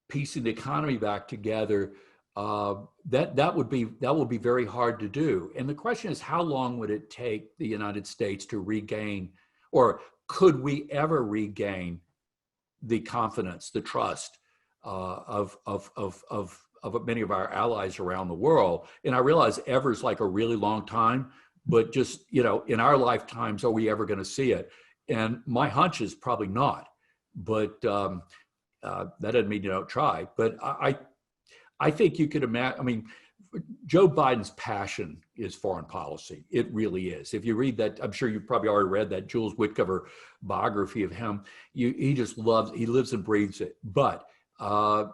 piecing the economy back together, that will be very hard to do. And the question is, how long would it take the United States to regain, or could we ever regain the confidence, the trust of many of our allies around the world? And I realize ever is like a really long time, but just, in our lifetimes, are we ever going to see it? And my hunch is probably not, but that doesn't mean you don't try. But I think you could imagine, I mean, Joe Biden's passion is foreign policy. It really is. If you read that, I'm sure you've probably already read that Jules Whitcover biography of him. He just he lives and breathes it. But I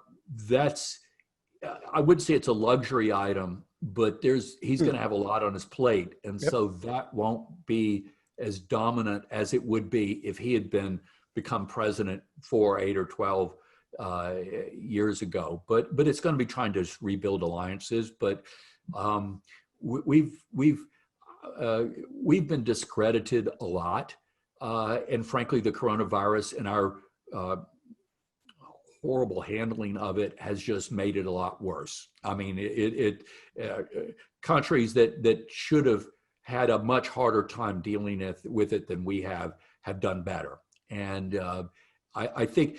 wouldn't say it's a luxury item, but he's going to have a lot on his plate. And so that won't be as dominant as it would be if he had become president 4, 8, or 12 years ago. But it's going to be trying to rebuild alliances. But we've been discredited a lot, and frankly, the coronavirus and our horrible handling of it has just made it a lot worse. I mean, countries that should have had a much harder time dealing with it than we have done better. And I think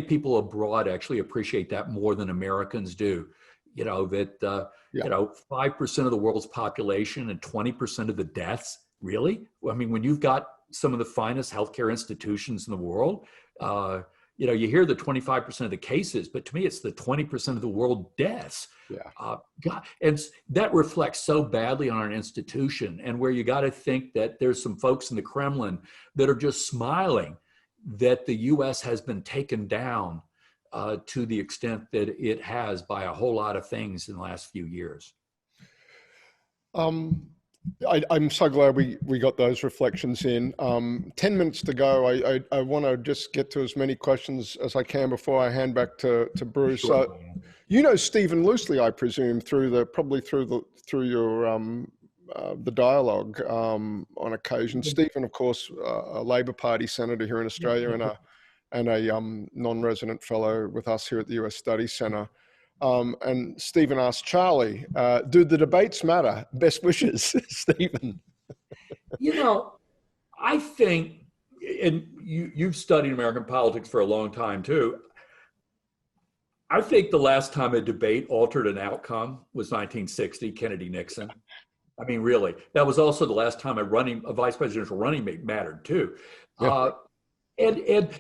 people abroad actually appreciate that more than Americans do. You know, that 5% of the world's population and 20% of the deaths. Really? I mean, when you've got some of the finest healthcare institutions in the world, you hear the 25% of the cases, but to me, it's the 20% of the world deaths. Yeah. God, and that reflects so badly on our institution, and where you got to think that there's some folks in the Kremlin that are just smiling that the U.S. has been taken down to the extent that it has by a whole lot of things in the last few years. I'm so glad we got those reflections in. 10 minutes to go. I want to just get to as many questions as I can before I hand back to Bruce. Sure. So, you know Stephen loosely, I presume, through your the dialogue on occasion. Stephen, of course, a Labor Party senator here in Australia and a non-resident fellow with us here at the US Study Centre. And Stephen asked Charlie, do the debates matter? Best wishes, Stephen. You know, I think, and you've studied American politics for a long time too. I think the last time a debate altered an outcome was 1960, Kennedy-Nixon. I mean, really, that was also the last time a vice presidential running mate mattered too. Yeah.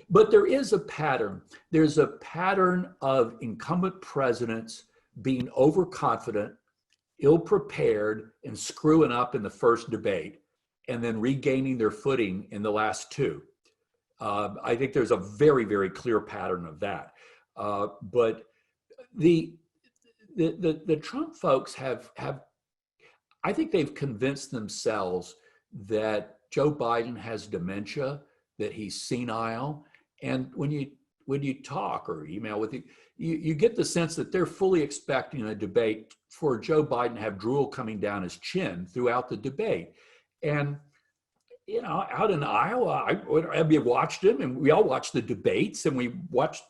But there is a pattern. There's a pattern of incumbent presidents being overconfident, ill-prepared, and screwing up in the first debate, and then regaining their footing in the last two. I think there's a very, very clear pattern of that. But the Trump folks have, I think they've convinced themselves that Joe Biden has dementia, that he's senile. And when you talk or email with you get the sense that they're fully expecting a debate for Joe Biden to have drool coming down his chin throughout the debate. And, you know, out in Iowa, I watched him, and we all watched the debates, and we watched,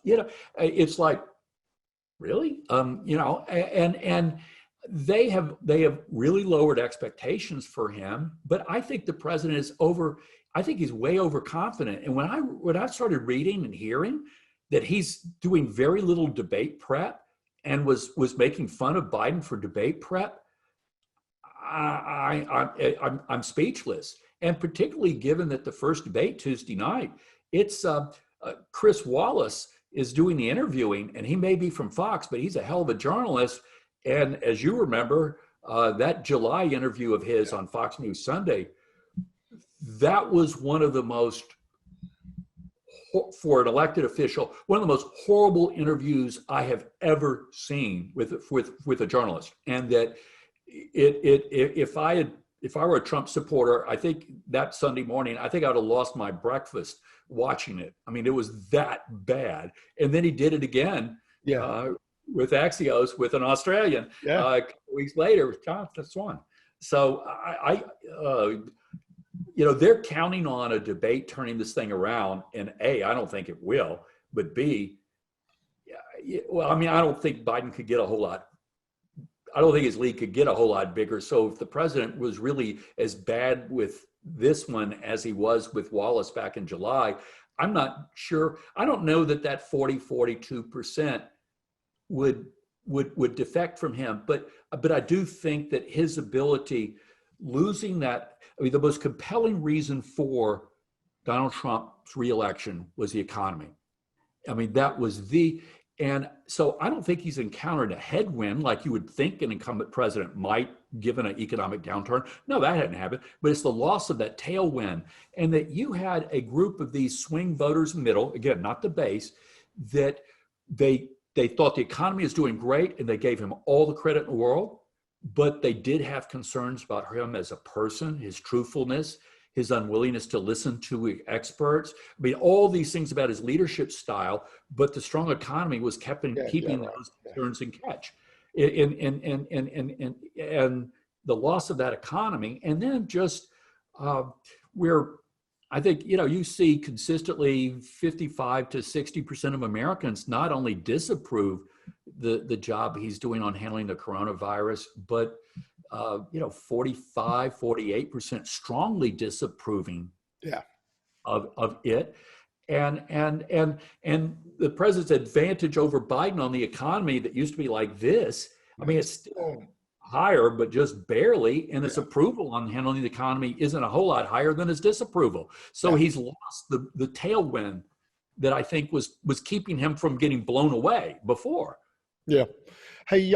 it's like, really? And they have really lowered expectations for him, but I think the president I think he's way overconfident. And when I started reading and hearing that he's doing very little debate prep and was making fun of Biden for debate prep, I'm speechless. And particularly given that the first debate Tuesday night, it's Chris Wallace is doing the interviewing, and he may be from Fox, but he's a hell of a journalist. And as you remember, that July interview of his on Fox News Sunday, that was one of the most, for an elected official, one of the most horrible interviews I have ever seen with a journalist. And that if I were a Trump supporter, I think that Sunday morning, I think I would have lost my breakfast watching it. I mean, it was that bad. And then he did it again. Yeah. With Axios, with an Australian, a couple weeks later, that's one. So they're counting on a debate turning this thing around, and A, I don't think it will, but B, well, I mean, I don't think Biden could get a whole lot. I don't think his lead could get a whole lot bigger. So if the president was really as bad with this one as he was with Wallace back in July, I'm not sure. I don't know that 42% would defect from him, but I do think that his ability, losing that, I mean, the most compelling reason for Donald Trump's reelection was the economy. I mean, that was and so I don't think he's encountered a headwind like you would think an incumbent president might, given an economic downturn. No, that hadn't happened, but it's the loss of that tailwind, and that you had a group of these swing voters in the middle, again, not the base, that they thought the economy is doing great, and they gave him all the credit in the world, but they did have concerns about him as a person, his truthfulness, his unwillingness to listen to experts. I mean, all these things about his leadership style, but the strong economy was keeping those concerns in catch. and the loss of that economy, and then just I think, you see consistently 55 to 60% of Americans not only disapprove the job he's doing on handling the coronavirus, but 45, 48% strongly disapproving of it. And the president's advantage over Biden on the economy that used to be like this, I mean, it's still higher, but just barely, and his approval on handling the economy isn't a whole lot higher than his disapproval. So he's lost the tailwind that I think was keeping him from getting blown away before. Yeah. Hey,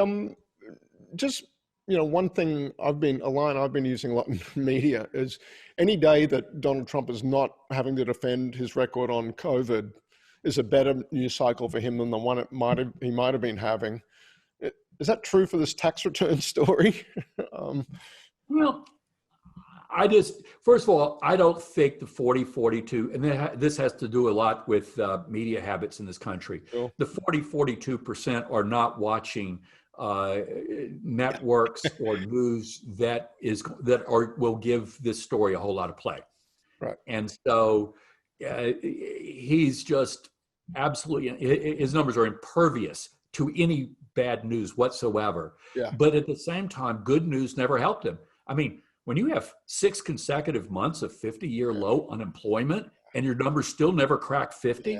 just, one thing a line I've been using a lot in media is any day that Donald Trump is not having to defend his record on COVID is a better news cycle for him than the one he might have been having. Is that true for this tax return story? Well, first of all, I don't think the 40-42, and this has to do a lot with media habits in this country. Sure. The 40-42% are not watching networks or news that will give this story a whole lot of play. Right. And so he's just absolutely, his numbers are impervious to any bad news whatsoever. Yeah. But at the same time, good news never helped him. I mean, when you have 6 consecutive months of 50-year low unemployment and your numbers still never crack 50,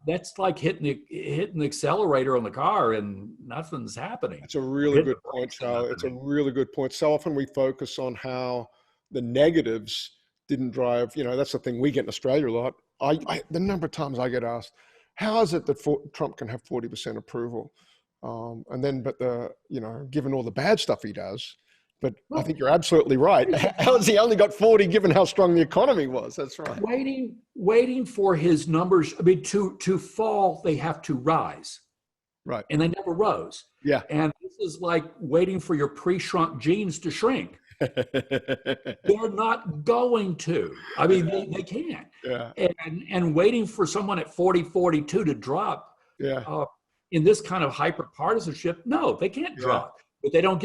that's like hitting the accelerator on the car and nothing's happening. It's a really good point, Charlie. It's a really good point. So often we focus on how the negatives didn't drive, that's the thing we get in Australia a lot. The number of times I get asked, how is it that Trump can have 40% approval? Given all the bad stuff he does, but I think you're absolutely right. How has he only got 40 given how strong the economy was? That's right. Waiting for his numbers, I mean, to fall, they have to rise. Right. And they never rose. Yeah. And this is like waiting for your pre-shrunk jeans to shrink. They're not going to. I mean, they can't. Yeah. And waiting for someone at 40-42 to drop in this kind of hyper partisanship, no, they can't drop. But that didn't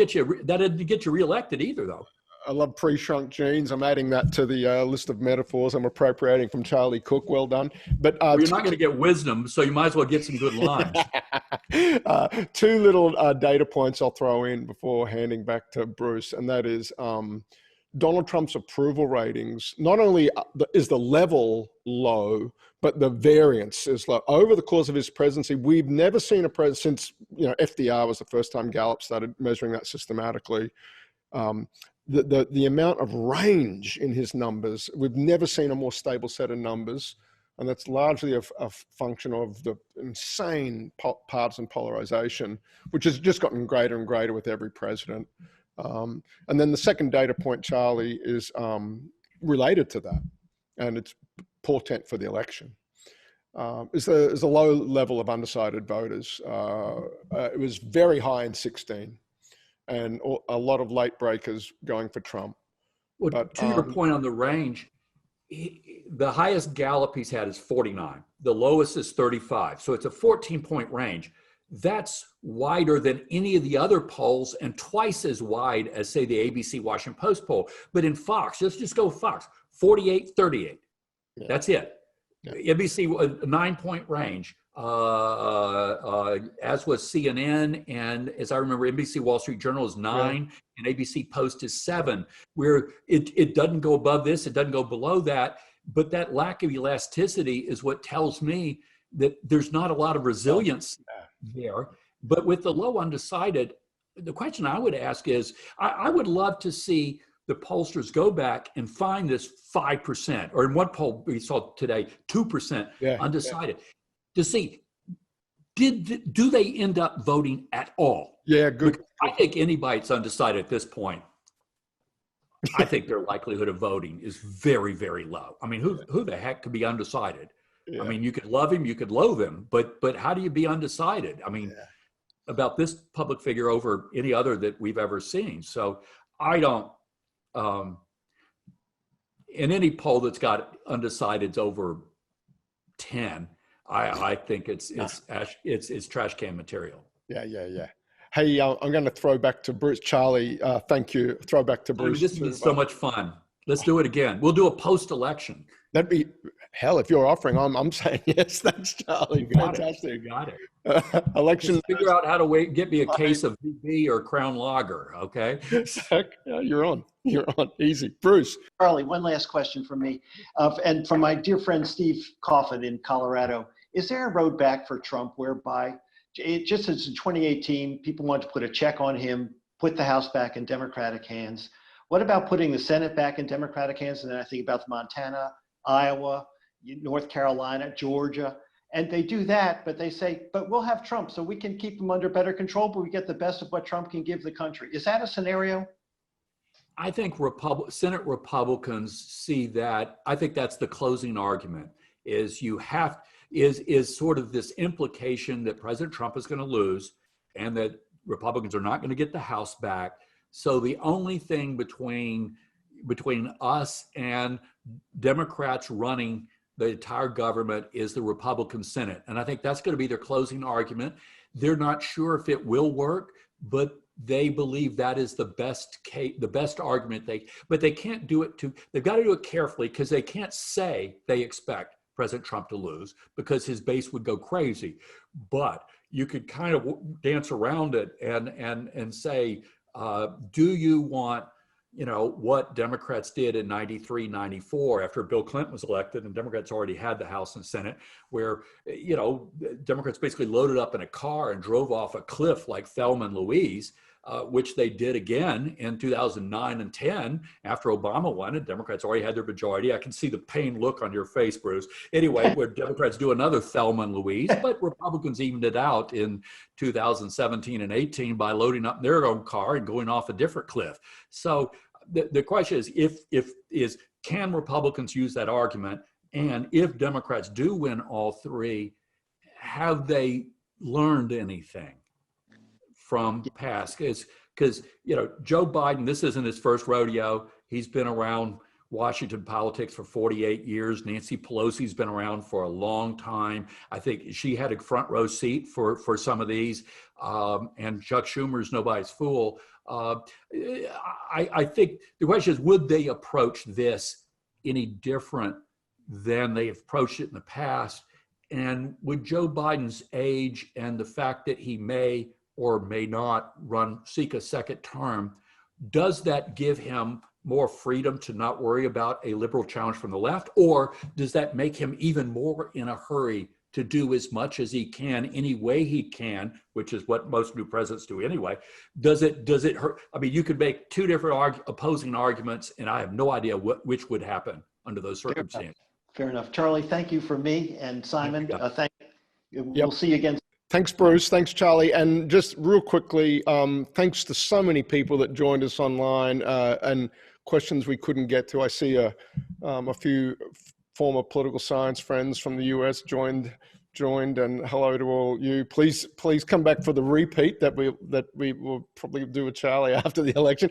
get you reelected either, though. I love pre-shrunk jeans. I'm adding that to the list of metaphors I'm appropriating from Charlie Cook. Well done. But you're not going to get wisdom, so you might as well get some good lines. 2 little data points I'll throw in before handing back to Bruce, and that is Donald Trump's approval ratings. Not only is the level low, but the variance is low. Over the course of his presidency, we've never seen a president since FDR was the first time Gallup started measuring that systematically. The amount of range in his numbers, we've never seen a more stable set of numbers. And that's largely a function of the insane partisan polarization, which has just gotten greater and greater with every president. And then the second data point, Charlie, is related to that, and it's portent for the election. Is a low level of undecided voters. It was very high in 2016. And a lot of late breakers going for Trump. Well, but, to your point on the range, the highest Gallup he's had is 49. The lowest is 35. So it's a 14-point range. That's wider than any of the other polls and twice as wide as, say, the ABC Washington Post poll. But in Fox, let's just go Fox, 48-38. Yeah. That's it. Yeah. NBC, a 9-point range. As was CNN, and as I remember, NBC Wall Street Journal is 9, and ABC Post is 7, where it doesn't go above this, it doesn't go below that, but that lack of elasticity is what tells me that there's not a lot of resilience there. But with the low undecided, the question I would ask is, I would love to see the pollsters go back and find this 5%, or in one poll we saw today, 2% undecided. To see, do they end up voting at all? Yeah, good. Because I think anybody that's undecided at this point, I think their likelihood of voting is very, very low. I mean, who the heck could be undecided? Yeah. I mean, you could love him, you could loathe him, but how do you be undecided? I mean, about this public figure over any other that we've ever seen. So I don't, in any poll that's got undecideds over 10, I think it's trash can material. Yeah. Hey, I'm going to throw back to Bruce. Charlie, thank you. Throw back to I mean, Bruce. this is so much fun. Let's do it again. We'll do a post-election. That'd be hell if you're offering. I'm saying yes. Thanks, Charlie. You got Fantastic. it. You got it. Election. Just figure out how to get me a case of VB or Crown Lager. Okay. You're on. You're on. Easy, Bruce. Charlie, one last question from me, and from my dear friend Steve Coffin in Colorado. Is there a road back for Trump whereby, just as in 2018, people want to put a check on him, put the House back in Democratic hands? What about putting the Senate back in Democratic hands? And then I think about Montana, Iowa, North Carolina, Georgia. And they do that, but they say, but we'll have Trump so we can keep him under better control, but we get the best of what Trump can give the country. Is that a scenario? I think Senate Republicans see that. I think that's the closing argument, is sort of this implication that President Trump is going to lose and that Republicans are not going to get the House back. So the only thing between us and Democrats running the entire government is the Republican Senate. And I think that's going to be their closing argument. They're not sure if it will work, but they believe that is the best case, the best argument. But they can't do it they've got to do it carefully, because they can't say they expect President Trump to lose, because his base would go crazy. But you could kind of dance around it and say, do you want, what Democrats did in 93, 94 after Bill Clinton was elected and Democrats already had the House and Senate, where, Democrats basically loaded up in a car and drove off a cliff like Thelma and Louise, which they did again in 2009 and 10 after Obama won, and Democrats already had their majority. I can see the pain look on your face, Bruce. Anyway, where Democrats do another Thelma and Louise, but Republicans evened it out in 2017 and 18 by loading up their own car and going off a different cliff. So the question is can Republicans use that argument? And if Democrats do win all three, have they learned anything from past? Because Joe Biden, this isn't his first rodeo. He's been around Washington politics for 48 years. Nancy Pelosi's been around for a long time. I think she had a front row seat for some of these. And Chuck Schumer's nobody's fool. I think the question is, would they approach this any different than they have approached it in the past? And would Joe Biden's age and the fact that he may or may not seek a second term, does that give him more freedom to not worry about a liberal challenge from the left? Or does that make him even more in a hurry to do as much as he can any way he can, which is what most new presidents do anyway? Does it hurt? I mean, you could make two different opposing arguments, and I have no idea which would happen under those circumstances. Fair enough. Charlie, thank you for me, and Simon, we'll Yep. see you again. Thanks, Bruce. Thanks, Charlie. And just real quickly, thanks to so many people that joined us online and questions we couldn't get to. I see a few former political science friends from the US joined, and hello to all you. Please come back for the repeat that we will probably do with Charlie after the election.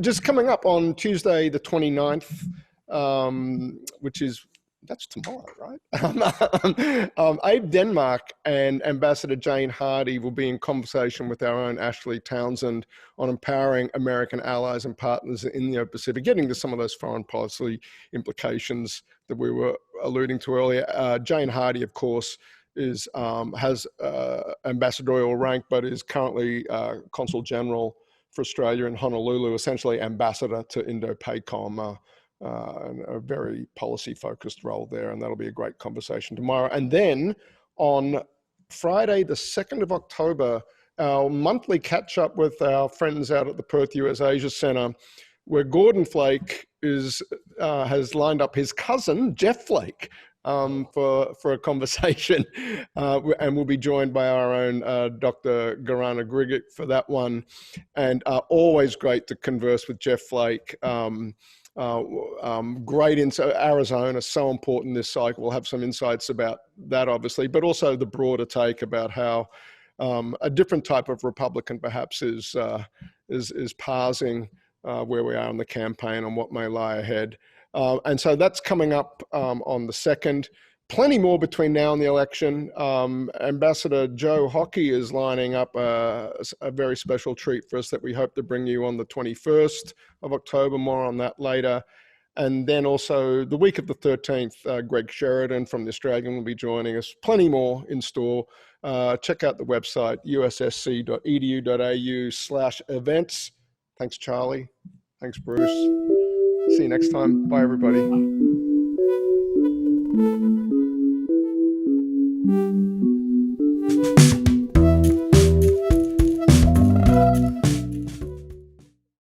Just coming up on Tuesday, the 29th, that's tomorrow, right? Abe Denmark and Ambassador Jane Hardy will be in conversation with our own Ashley Townsend on empowering American allies and partners in the Indo-Pacific, getting to some of those foreign policy implications that we were alluding to earlier. Jane Hardy, of course, has ambassadorial rank, but is currently Consul General for Australia in Honolulu, essentially ambassador to Indo-PACOM. A very policy-focused role there, and that'll be a great conversation tomorrow. And then on Friday, the 2nd of October, our monthly catch-up with our friends out at the Perth US Asia Centre, where Gordon Flake has lined up his cousin, Jeff Flake, for a conversation, and we'll be joined by our own Dr. Garana Grigic for that one. And always great to converse with Jeff Flake. Great insight. Arizona, so important this cycle. We'll have some insights about that, obviously, but also the broader take about how a different type of Republican perhaps is parsing where we are in the campaign and what may lie ahead. And so that's coming up on the 2nd. plenty more between now and the election. Ambassador Joe Hockey is lining up a very special treat for us that we hope to bring you on the 21st of October. More on that later. And then also the week of the 13th, Greg Sheridan from the Australian will be joining us. Plenty more in store. Check out the website, ussc.edu.au/events. Thanks, Charlie. Thanks, Bruce. See you next time. Bye, everybody.